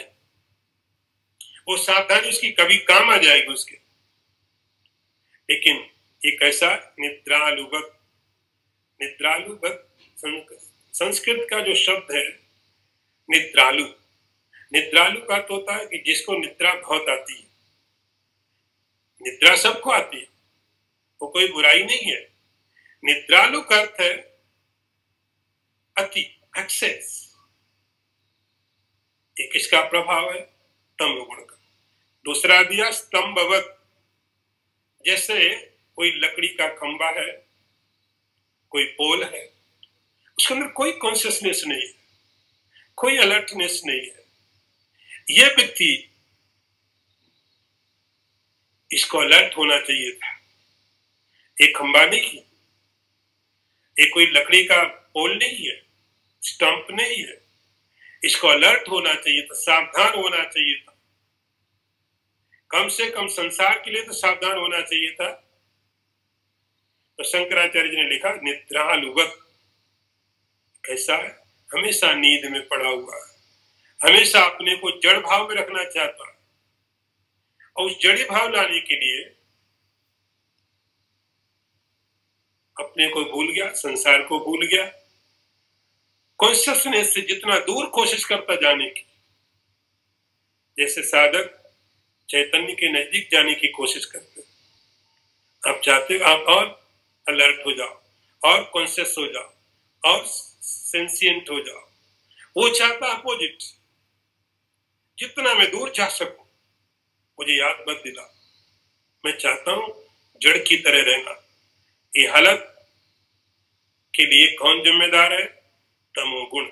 Speaker 1: वो सावधानी उसकी कभी काम आ जाएगी उसके। लेकिन एक ऐसा निद्रालुबक, निद्रालुबक संस्कृत का जो शब्द है निद्रालु, निद्रालु का अर्थ होता है कि जिसको निद्रा बहुत आती है। निद्रा सबको आती है, वो कोई बुराई नहीं है। निद्रालु का अर्थ है अति, एक्सेस। ये किसका प्रभाव है? तमोगुण का। दूसरा दिया स्तंभवत, जैसे कोई लकड़ी का खंबा है, कोई पोल है, उसके अंदर कोई कॉन्शियसनेस नहीं है, कोई अलर्टनेस नहीं है। यह व्यक्ति, इसको अलर्ट होना चाहिए था। एक खंबा नहीं है, एक कोई लकड़ी का पोल नहीं है, स्टंप नहीं है, इसको अलर्ट होना चाहिए था, सावधान होना चाहिए था। कम से कम संसार के लिए तो सावधान होना चाहिए था। तो शंकराचार्य जी ने लिखा निद्रालुबक कैसा है? हमेशा नींद में पड़ा हुआ है, हमेशा अपने को जड़ भाव में रखना चाहता है, और उस जड़ी भाव लाने के लिए अपने को भूल गया, संसार को भूल गया, कॉन्शियसनेस से जितना दूर कोशिश करता जाने की, जैसे साधक चैतन्य के नजदीक जाने की कोशिश करते, आप चाहते हो आप और अलर्ट हो जाओ, और कॉन्शियस हो जाओ, और सेंसिएंट हो जाओ। वो चाहता अपोजिट, जितना मैं दूर जा सकूं मुझे याद मत दिला, मैं चाहता हूं जड़ की तरह रहना। ये हालत के लिए कौन जिम्मेदार है? तमोगुण।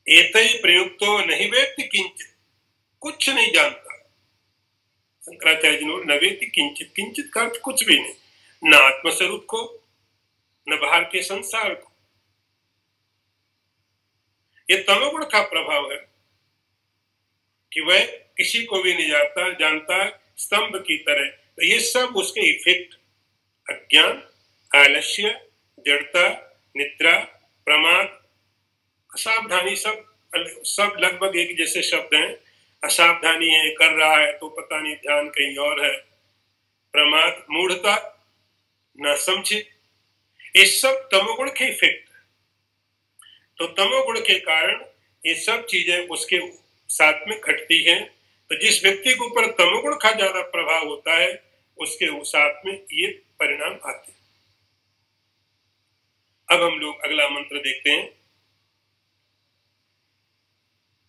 Speaker 1: एतई प्रयुक्तो नहीं वेत्ति किंचित, कुछ नहीं जानता। शंकराचार्य जी ने न वेत्ति किंचित, किंचित का अर्थ कुछ भी नहीं, न आत्मस्वरूप को, न बाहर के संसार को। ये तमोगुण का प्रभाव है कि वह किसी को भी नहीं जानता, स्तंभ की तरह। तो ये सब उसके इफेक्ट, अज्ञान, आलस्य, जड़ता, निद्रा, प्रमाद, असावधानी, सब लगभग एक जैसे शब्द हैं। असावधानी है, कर रहा है तो पता नहीं ध्यान कहीं और है। प्रमाद, मूढ़ता, न समझे, ये सब तमोगुण के इफेक्ट है। तो तमोगुण के कारण ये सब चीजें उसके साथ में घटती हैं। तो जिस व्यक्ति के ऊपर तमोगुण का ज्यादा प्रभाव होता है उसके साथ में ये परिणाम आते हैं। अब हम लोग अगला मंत्र देखते हैं।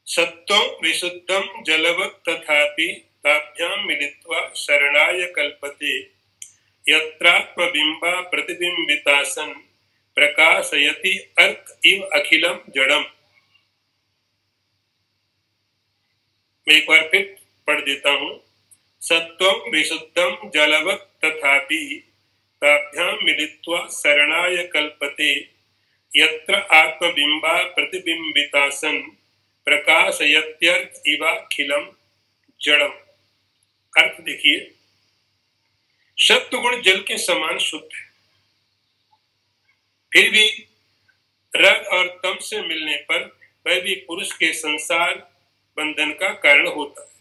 Speaker 1: सत्वं विशुद्धं जलवत् तथापि ताभ्यां मिलित्वा शरणाय कल्पते, यत्रात्मबिम्बा प्रतिबिंबितासन प्रकाशयति अर्थ इव अखिलम जड़म। मैं एक बार फिर पढ़ देता हूं। सत्वं विशुद्धं जलवत् तथापि ताभ्यां मिलित्वा शरणाय कल्पते, यत्र आत्मबिम्बा प्रतिबिंबितासन प्रकाशयत्यर्थ इवाखिलम जड़म। अर्थ देखिए, सत्वगुण जल के समान शुद्ध है, फिर भी रज और तम से मिलने पर वह भी पुरुष के संसार बंधन का कारण होता है।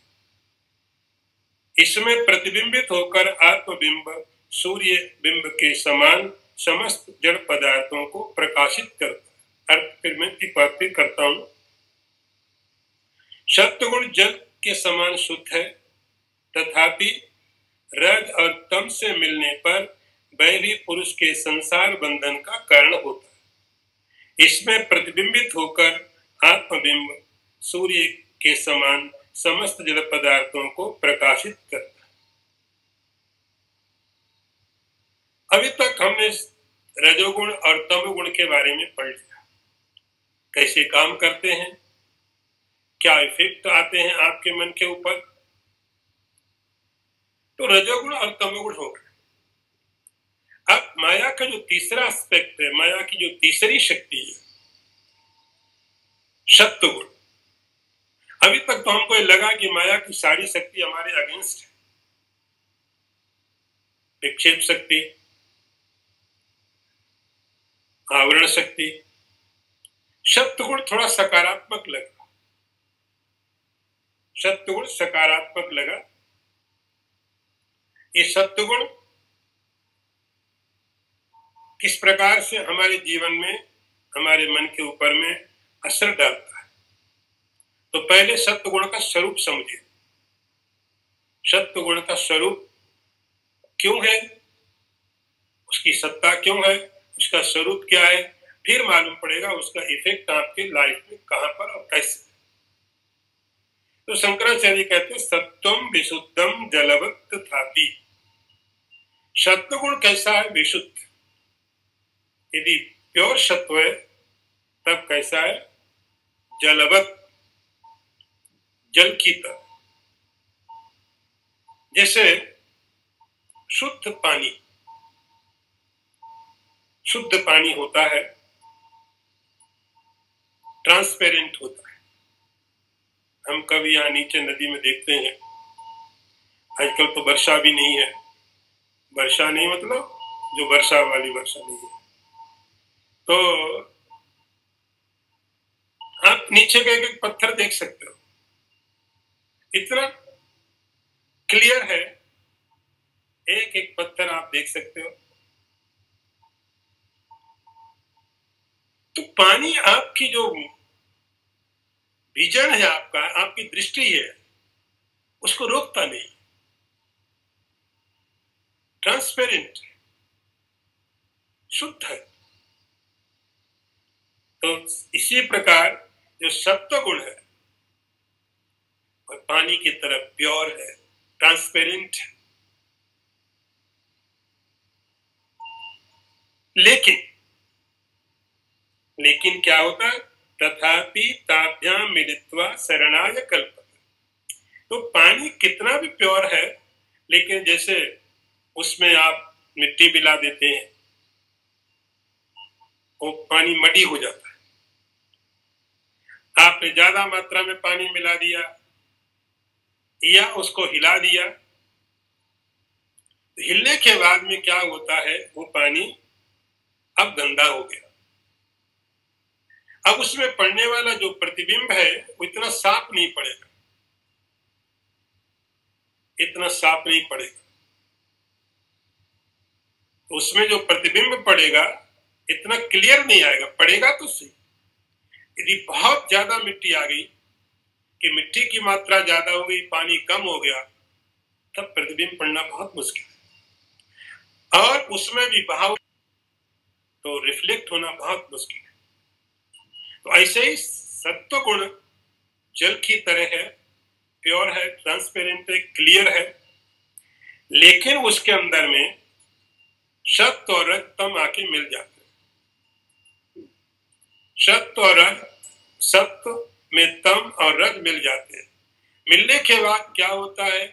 Speaker 1: इसमें प्रतिबिंबित होकर आत्मबिंब सूर्य बिंब के समान समस्त जड़ पदार्थों को प्रकाशित करता है। अर्थ फिर मैं एक बार फिर करता हूं। सत्वगुण जल के समान शुद्ध है, तथापि रज और तम से मिलने पर वह भी पुरुष के संसार बंधन का कारण होता है। इसमें प्रतिबिंबित होकर आत्मबिंब सूर्य के समान समस्त जड़ पदार्थों को प्रकाशित करता है। अभी तक हमने रजोगुण और तमोगुण के बारे में पढ़ लिया, कैसे काम करते हैं, क्या इफेक्ट आते हैं आपके मन के ऊपर। तो रजोगुण और तमोगुण हो गए। अब माया का जो तीसरा एस्पेक्ट है, माया की जो तीसरी शक्ति है, सत्वगुण। अभी तक तो हमको लगा कि माया की सारी शक्ति हमारे अगेंस्ट है, विक्षेप शक्ति, आवरण शक्ति। सत्वगुण थोड़ा सकारात्मक लगा, सत्वगुण सकारात्मक लगा। ये सत्वगुण किस प्रकार से हमारे जीवन में, हमारे मन के ऊपर में असर डालता है। तो पहले सत्वगुण का स्वरूप समझिए। सत्वगुण का स्वरूप क्यों है, उसकी सत्ता क्यों है, उसका स्वरूप क्या है, फिर मालूम पड़ेगा उसका इफेक्ट आपके लाइफ में कहां पर और कैसे। तो शंकराचार्य कहते हैं सत्वम विशुद्धम जलवत् तथापि। सत्वगुण कैसा है? विशुद्ध। यदि प्योर सत्व है तब कैसा है? जलवत्, जल की तरह। जैसे शुद्ध पानी, शुद्ध पानी होता है, ट्रांसपेरेंट होता है। हम कभी यहाँ नीचे नदी में देखते हैं, आजकल तो वर्षा भी नहीं है। वर्षा नहीं मतलब जो वर्षा वाली वर्षा नहीं है। तो आप नीचे के एक पत्थर देख सकते हो, इतना क्लियर है, एक एक पत्थर आप देख सकते हो। तो पानी आपकी जो विजन है, आपकी दृष्टि है, उसको रोकता नहीं, ट्रांसपेरेंट, शुद्ध है। तो इसी प्रकार जो सत्व गुण है और पानी की तरह प्योर है, ट्रांसपेरेंट है। लेकिन क्या होता है? तथापि ताभ्याम मिलित्वा शरणाय कल्पते। तो पानी कितना भी प्योर है, लेकिन जैसे उसमें आप मिट्टी मिला देते हैं, वो पानी मडी हो जाता है। आपने ज्यादा मात्रा में पानी मिला दिया या उसको हिला दिया, हिलने के बाद में क्या होता है, वो पानी अब गंदा हो गया। अब उसमें पड़ने वाला जो प्रतिबिंब है वो इतना साफ नहीं पड़ेगा, इतना साफ नहीं पड़ेगा। तो उसमें जो प्रतिबिंब पड़ेगा इतना क्लियर नहीं आएगा, पड़ेगा तो सही। यदि बहुत ज्यादा मिट्टी आ गई कि मिट्टी की मात्रा ज्यादा हो गई, पानी कम हो गया, तब प्रतिबिंब पड़ना बहुत मुश्किल है। और उसमें भी बहाव तो रिफ्लेक्ट होना बहुत मुश्किल है। तो ऐसे ही सत्व गुण जल की तरह है, प्योर है, ट्रांसपेरेंट है, क्लियर है, लेकिन उसके अंदर में सत्व और रज तम आके मिल जाते हैं। सत्व और रज, सत्व में तम और रज मिल जाते हैं। मिलने के बाद क्या होता है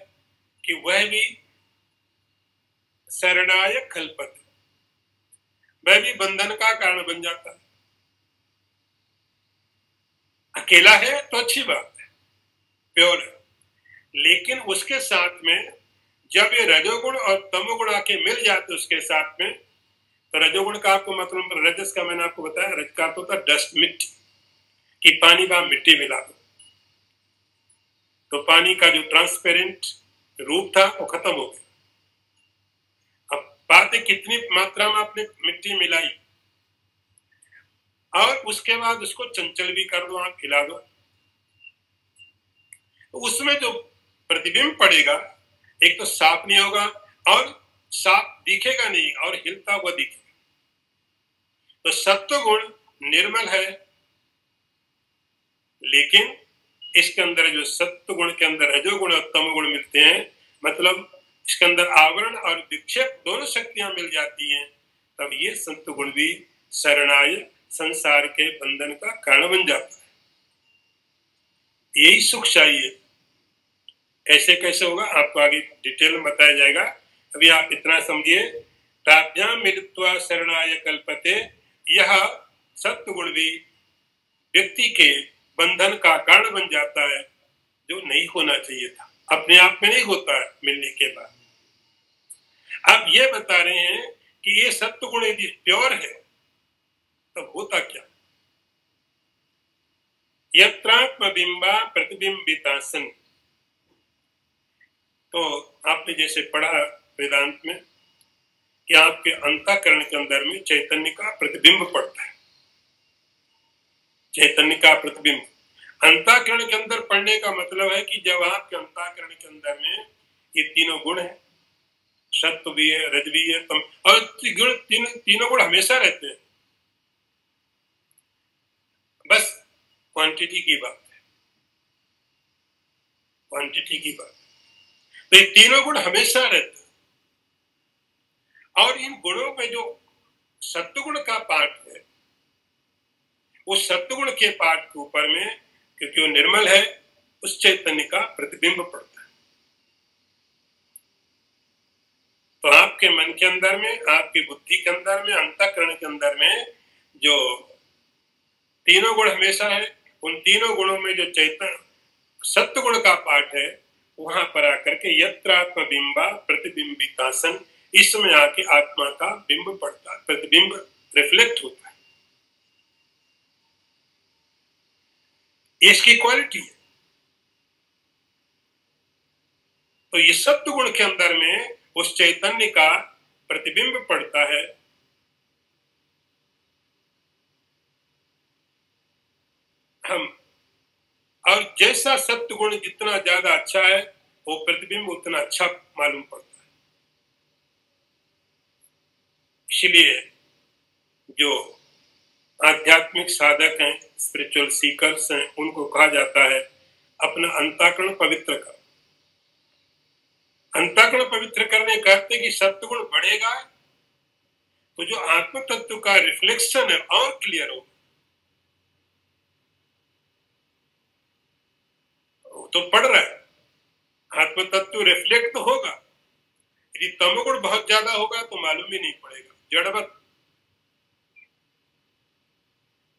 Speaker 1: कि वह भी शरणाय कल्पते, वह भी बंधन का कारण बन जाता है। अकेला है तो अच्छी बात है, प्योर है, लेकिन उसके साथ में जब ये रजोगुण और तमोगुण आके मिल जाते उसके साथ में, तो रजोगुण का आपको मतलब, रजस का मैंने आपको बताया, रज का होता है डस्ट, मिट्टी, कि पानी में मिट्टी मिला दो तो पानी का जो ट्रांसपेरेंट रूप था वो खत्म हो गया। अब बात है कितनी मात्रा में आपने मिट्टी मिलाई, और उसके बाद उसको चंचल भी कर दो, आप हिला दो, तो उसमें जो प्रतिबिंब पड़ेगा एक तो साफ नहीं होगा और साफ दिखेगा नहीं, और हिलता हुआ दिखेगा। तो सत्व गुण निर्मल है, लेकिन इसके अंदर जो सत्व गुण के अंदर रजोगुण और तम गुण मिलते हैं, मतलब इसके अंदर आवरण और विक्षेप दोनों शक्तियां मिल जाती हैं, तब ये सत्व गुण भी शरणाय, संसार के बंधन का कारण बन जाता है। यही सुख चाहिए। ऐसे कैसे होगा आपको आगे डिटेल में बताया जाएगा, अभी आप इतना समझिए। ताभ्याम मिलित्वा शरणाय कल्पते, यह सत्व गुण भी व्यक्ति के बंधन का कारण बन जाता है, जो नहीं होना चाहिए था, अपने आप में नहीं होता है मिलने के बाद। आप ये बता रहे हैं कि ये सत्व गुण यदि प्योर है तब होता क्या? यत्रात्म बिंबा प्रतिबिंबितासन। तो आपने जैसे पढ़ा वेदांत में कि आपके अंतःकरण के अंदर में चैतन्य का प्रतिबिंब पड़ता है, चैतन्य का प्रतिबिंब अंतःकरण के अंदर पड़ने का मतलब है कि जब आपके अंतःकरण के अंदर में ये तीनों गुण है, सत्व भी है, रज भी है, तम, और गुण तीनों गुण हमेशा रहते हैं, बस क्वांटिटी की बात है, क्वांटिटी की बात। तो ये तीनों गुण हमेशा रहते हैं, और इन गुणों में जो सत्वगुण का पार्ट है, उस सत्वगुण के पार्ट के ऊपर में, क्योंकि वो निर्मल है, उस चैतन्य का प्रतिबिंब पड़ता है। तो आपके मन के अंदर में, आपकी बुद्धि के अंदर में, अंतःकरण के अंदर में जो तीनों गुण हमेशा है, उन तीनों गुणों में जो चैतन्य सत्व गुण का पाठ है, वहां पर आकर के यत्र आत्म बिंबा प्रतिबिंबितासन, इसमें आके आत्मा का बिंब पड़ता है, प्रतिबिंब रिफ्लेक्ट होता है। इसकी क्वालिटी है। तो ये सत्व गुण के अंदर में उस चैतन्य का प्रतिबिंब पड़ता है, जैसा सत्व गुण जितना ज्यादा अच्छा है वो प्रतिबिंब उतना अच्छा मालूम पड़ता है। इसलिए जो आध्यात्मिक साधक हैं, स्पिरिचुअल सीकर्स हैं, उनको कहा जाता है अपना अंतःकरण पवित्र कर। अंतःकरण पवित्र करने का अर्थ है कि सत्वगुण बढ़ेगा तो जो आत्म तत्व का रिफ्लेक्शन है और क्लियर होगा। वो तो पढ़ रहा है, आत्म तत्व रिफ्लेक्ट तो होगा। यदि तमोगुण बहुत ज्यादा होगा तो मालूम ही नहीं पड़ेगा, जड़वत।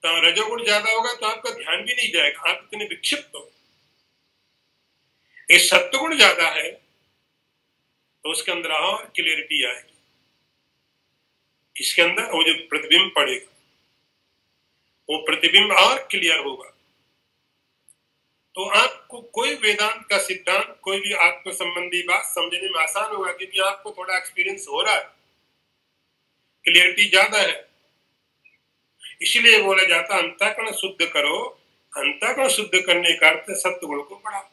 Speaker 1: तो रजोगुण ज्यादा होगा तो आपका ध्यान भी नहीं जाएगा, आप इतने विक्षिप्त हो। ये सत्वगुण ज्यादा है तो उसके अंदर और क्लियरिटी आएगी। इसके अंदर वो जो प्रतिबिंब पड़ेगा वो प्रतिबिंब और क्लियर होगा। तो आपको कोई वेदांत का सिद्धांत, कोई भी आत्म संबंधी बात समझने में आसान होगा, क्योंकि आपको थोड़ा एक्सपीरियंस हो रहा है, क्लियरिटी ज्यादा है। इसीलिए बोला जाता अंतःकरण शुद्ध करो। अंतःकरण शुद्ध करने का अर्थ सत्वगुण को बढ़ाओ।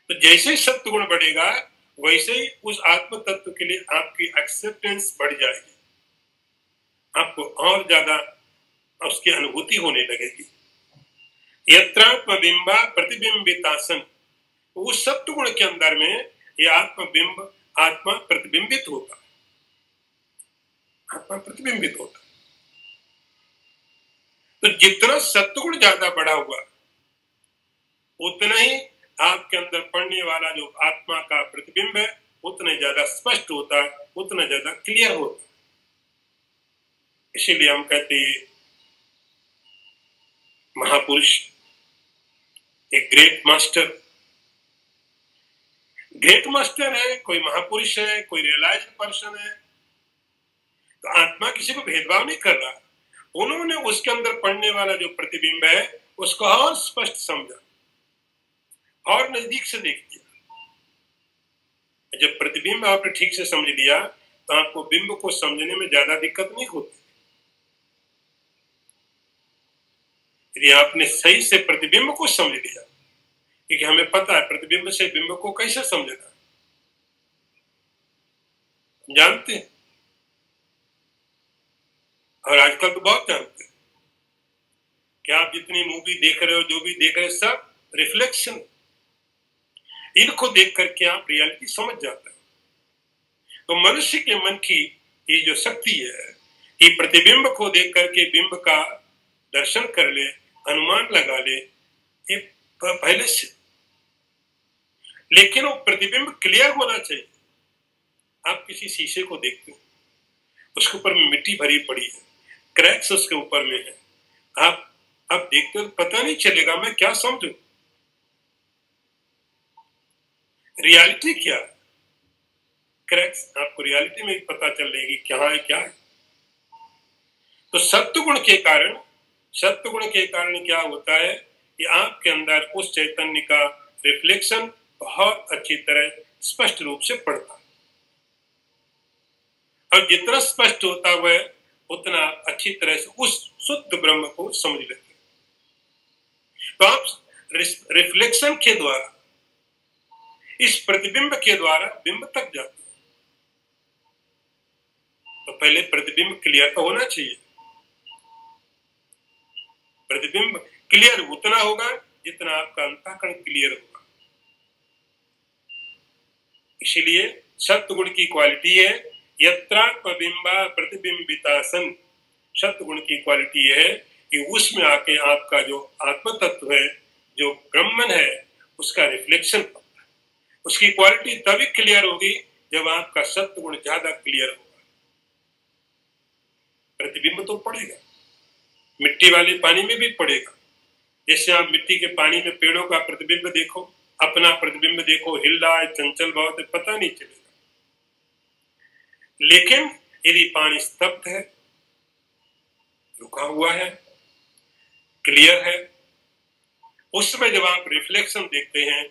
Speaker 1: तो जैसे ही सत्वगुण बढ़ेगा वैसे ही उस आत्म तत्व के लिए आपकी एक्सेप्टेंस बढ़ जाएगी, आपको और ज्यादा उसकी अनुभूति होने लगेगी। यत्रात्म बिंबा प्रतिबिंबितासन, उस सत्वगुण के अंदर में ये आत्मबिंब आत्मा प्रतिबिंबित होता, आत्मा प्रतिबिंबित होता। तो जितना सत्वगुण ज्यादा बढ़ा हुआ उतना ही आपके अंदर पड़ने वाला जो आत्मा का प्रतिबिंब है उतना ज्यादा स्पष्ट होता है, उतना ज्यादा क्लियर होता है। इसीलिए हम कहते हैं महापुरुष एक ग्रेट मास्टर है, कोई महापुरुष है, कोई रियलाइज्ड पर्सन है, तो आत्मा किसी को भेदभाव नहीं कर रहा। उन्होंने उसके अंदर पड़ने वाला जो प्रतिबिंब है उसको और स्पष्ट समझा और नजदीक से देख दिया। जब प्रतिबिंब आपने ठीक से समझ लिया तो आपको बिंब को समझने में ज्यादा दिक्कत नहीं होती। यदि आपने सही से प्रतिबिंब को समझ लिया, क्योंकि हमें पता है प्रतिबिंब से बिंब को कैसे समझना, जानते हैं, और आजकल तो बहुत जानते हैं कि आप जितनी मूवी देख रहे हो, जो भी देख रहे हो, सब रिफ्लेक्शन। इनको देख करके आप रियलिटी समझ जाते हैं। तो मनुष्य के मन की ये जो शक्ति है कि प्रतिबिंब को देख करके बिंब का दर्शन कर ले, अनुमान लगा ले, ये पहले से। लेकिन वो प्रतिबिंब क्लियर होना चाहिए। आप किसी शीशे को देखते हो, उसके ऊपर में मिट्टी भरी पड़ी है, क्रैक्स उसके ऊपर में है, आप देखते हो पता नहीं चलेगा मैं क्या समझू, रियलिटी क्या है। क्रैक्स आपको रियलिटी में पता चलेगी क्या है क्या है। तो सत्वगुण के कारण क्या होता है कि आपके अंदर उस चैतन्य का रिफ्लेक्शन बहुत अच्छी तरह स्पष्ट रूप से पड़ता है, और जितना स्पष्ट होता है उतना अच्छी तरह से उस शुद्ध ब्रह्म को समझ लेते हैं। तो आप रिफ्लेक्शन के द्वारा, इस प्रतिबिंब के द्वारा बिंब तक जाते हैं। तो पहले प्रतिबिंब क्लियर तो होना चाहिए। प्रतिबिंब क्लियर उतना होगा जितना आपका अंतःकरण क्लियर होगा। इसीलिए सत्वगुण की क्वालिटी है यत्रात्मबिंबा प्रतिबिंबितासन। सत्वगुण की क्वालिटी है कि उसमें आके आपका जो आत्म तत्व है, जो ब्रह्मन है, उसका रिफ्लेक्शन पड़ता है। उसकी क्वालिटी तभी क्लियर होगी जब आपका सत्वगुण ज्यादा क्लियर होगा। प्रतिबिंब तो पड़ेगा, मिट्टी वाले पानी में भी पड़ेगा। जैसे आप मिट्टी के पानी में पेड़ों का प्रतिबिंब देखो, अपना प्रतिबिंब देखो, हिल रहा है, चंचल बहुत है, पता नहीं चलेगा। लेकिन यदि पानी स्तब्ध है, रुका हुआ है, क्लियर है, उस समय जब आप रिफ्लेक्शन देखते हैं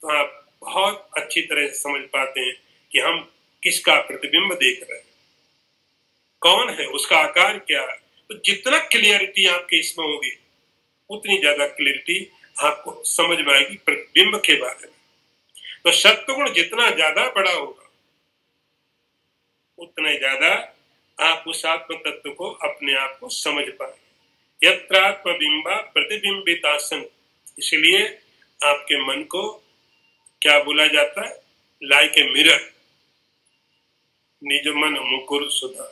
Speaker 1: तो आप बहुत अच्छी तरह से समझ पाते हैं कि हम किसका प्रतिबिंब देख रहे हैं, कौन है, उसका आकार क्या है। तो जितना क्लियरिटी आपके इसमें होगी उतनी ज्यादा क्लियरिटी आपको समझ में आएगी प्रतिबिंब के बारे में। तो सत्वगुण जितना ज्यादा बड़ा होगा उतना ही ज्यादा आप उस आत्म तत्व को अपने आप को समझ पाए। यत्रात्म बिंबा प्रतिबिंबितासन, इसलिए आपके मन को क्या बोला जाता है, लाइक ए मिरर, निज मन मुकुर सुधा।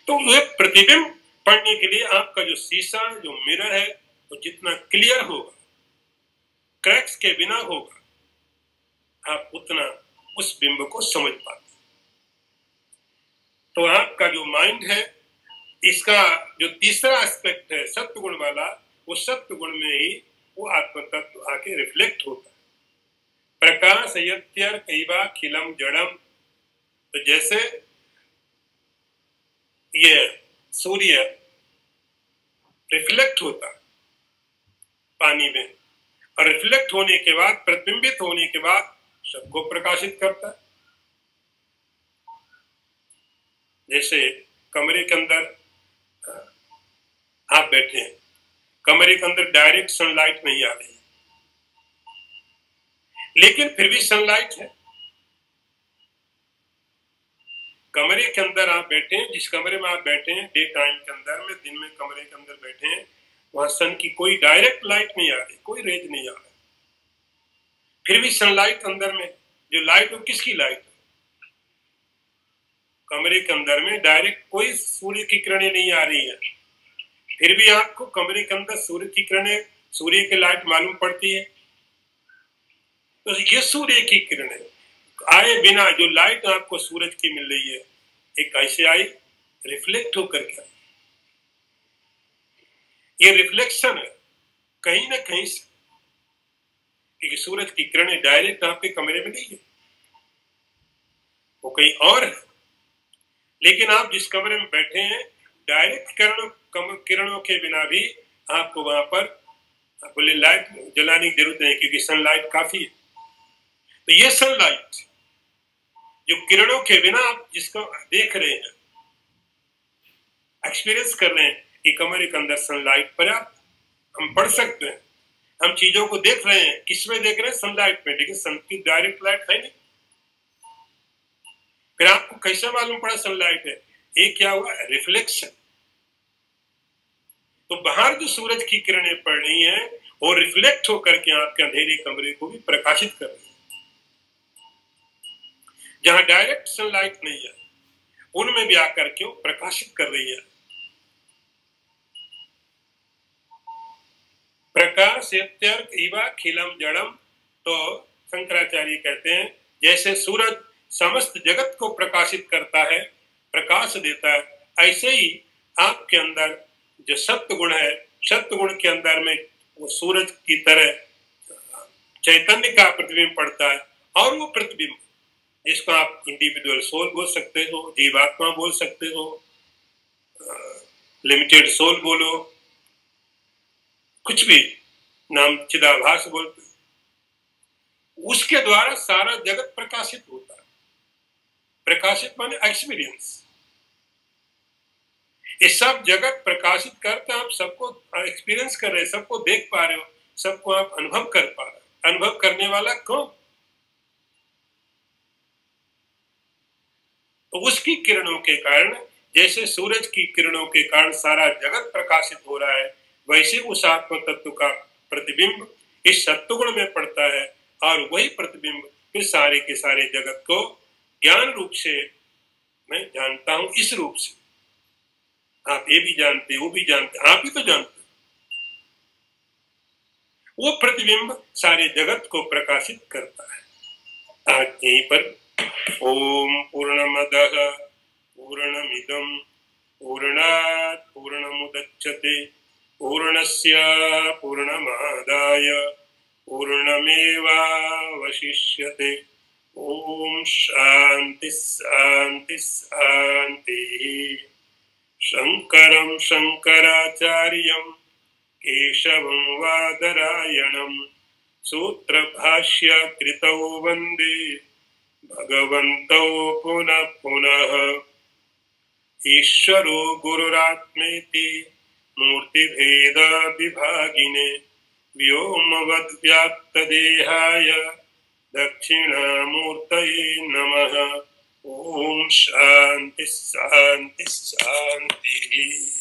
Speaker 1: तो वह प्रतिबिंब पढ़ने के लिए आपका जो शीशा, जो मिरर है, तो जितना क्लियर होगा, क्रैक्स के बिना होगा, आप उतना उस बिंब को समझ पाते। तो आपका जो माइंड है, इसका जो तीसरा एस्पेक्ट है सत्वगुण वाला, वो सत्वगुण में ही वो आत्म तत्व आके रिफ्लेक्ट होता है। प्रकाश यत्यर्कैवाखिलम जड़म, तो जैसे ये सूर्य रिफ्लेक्ट होता पानी में, और रिफ्लेक्ट होने के बाद, प्रतिबिंबित होने के बाद सबको प्रकाशित करता है। जैसे कमरे के अंदर आप बैठे हैं, कमरे के अंदर डायरेक्ट सनलाइट नहीं आ रही, लेकिन फिर भी सनलाइट है। कमरे के अंदर आप बैठे हैं, जिस कमरे में आप बैठे हैं डे टाइम के अंदर में, दिन में कमरे के अंदर बैठे हैं, वहां सन की कोई डायरेक्ट लाइट नहीं आ रही, कोई रेज नहीं आ रहा, फिर भी सनलाइट अंदर में, जो लाइट हो किसकी लाइट है, कमरे के अंदर में डायरेक्ट कोई सूर्य की किरणें नहीं आ रही है, फिर भी आपको कमरे के अंदर सूर्य की किरणें, सूर्य की लाइट मालूम पड़ती है। तो ये सूर्य की किरणें आए बिना जो लाइट आपको सूरज की मिल रही है, एक कैसे आई, रिफ्लेक्ट होकर के। ये रिफ्लेक्शन है कहीं ना कहीं से, क्योंकि सूरज की किरणें डायरेक्ट आपके कमरे में नहीं है, वो कहीं और है। लेकिन आप जिस कमरे में बैठे हैं, डायरेक्ट किरणों के बिना भी आपको वहां पर बोले लाइट जलाने की जरूरत नहीं, क्योंकि सनलाइट काफी है। तो ये सनलाइट जो किरणों के बिना आप जिसको देख रहे हैं, एक्सपीरियंस कर रहे हैं कि कमरे के अंदर सनलाइट पर्याप्त, हम पढ़ सकते हैं, हम चीजों को देख रहे हैं, किसमें देख रहे हैं, सनलाइट में, लेकिन सन की डायरेक्ट लाइट है नहीं। फिर आपको कैसे मालूम पड़ा सनलाइट है, ये क्या हुआ, रिफ्लेक्शन। तो बाहर जो सूरज की किरणें पड़ रही हैं, वो रिफ्लेक्ट होकर के आपके अंधेरे कमरे को भी प्रकाशित कर रही है। जहां डायरेक्ट सनलाइट नहीं है, उनमें भी आकर के प्रकाशित कर रही है। प्रकाश इवाखिलम जड़म, तो शंकराचार्य कहते हैं जैसे सूरज समस्त जगत को प्रकाशित करता है, प्रकाश देता है, ऐसे ही आपके अंदर जो सत्व गुण है, सत्व गुण के अंदर में वो सूरज की तरह चैतन्य का प्रतिबिंब पड़ता है, और वो प्रतिबिंब जिसको आप इंडिविजुअल सोल बोल सकते हो, जीवात्मा बोल सकते हो, लिमिटेड सोल बोलो, कुछ भी नाम, चिदाभास बोलते, उसके द्वारा सारा जगत प्रकाशित होता है। प्रकाशित माने एक्सपीरियंस, ये सब जगत प्रकाशित करते, आप सबको एक्सपीरियंस कर रहे, सबको देख पा रहे हो, सबको आप अनुभव कर पा रहे हो। अनुभव करने वाला कौन, तो उसकी किरणों के कारण, जैसे सूरज की किरणों के कारण सारा जगत प्रकाशित हो रहा है, वैसे उस आत्म तत्व का प्रतिबिंब इस सत्वगुण में पड़ता है, और वही प्रतिबिंब फिर सारे के सारे जगत को ज्ञान रूप से मैं जानता हूं, इस रूप से। आप ये भी जानते, वो भी जानते, आप ही तो जानते, वो प्रतिबिंब सारे जगत को प्रकाशित करता है। आज यहीं पर ओम पूर्णमदः पूर्णमिदं पूर्णात् पूर्णमुदच्यते पूर्णस्य पूर्णमादाय पूर्णमेवावशिष्यते। ओम शांति शांति शांति। शंकरं शंकराचार्यं केशवं वादरायणं सूत्रभाष्य कृतौ वन्दे भगवन्तौ पुनः पुनः। ईश्वरो गुरुरात्मेति मूर्तिभेद विभागिने व्योमवद्व्याप्तदेहाय दक्षिणामूर्तये नमः। ओम शांति शांति शांति।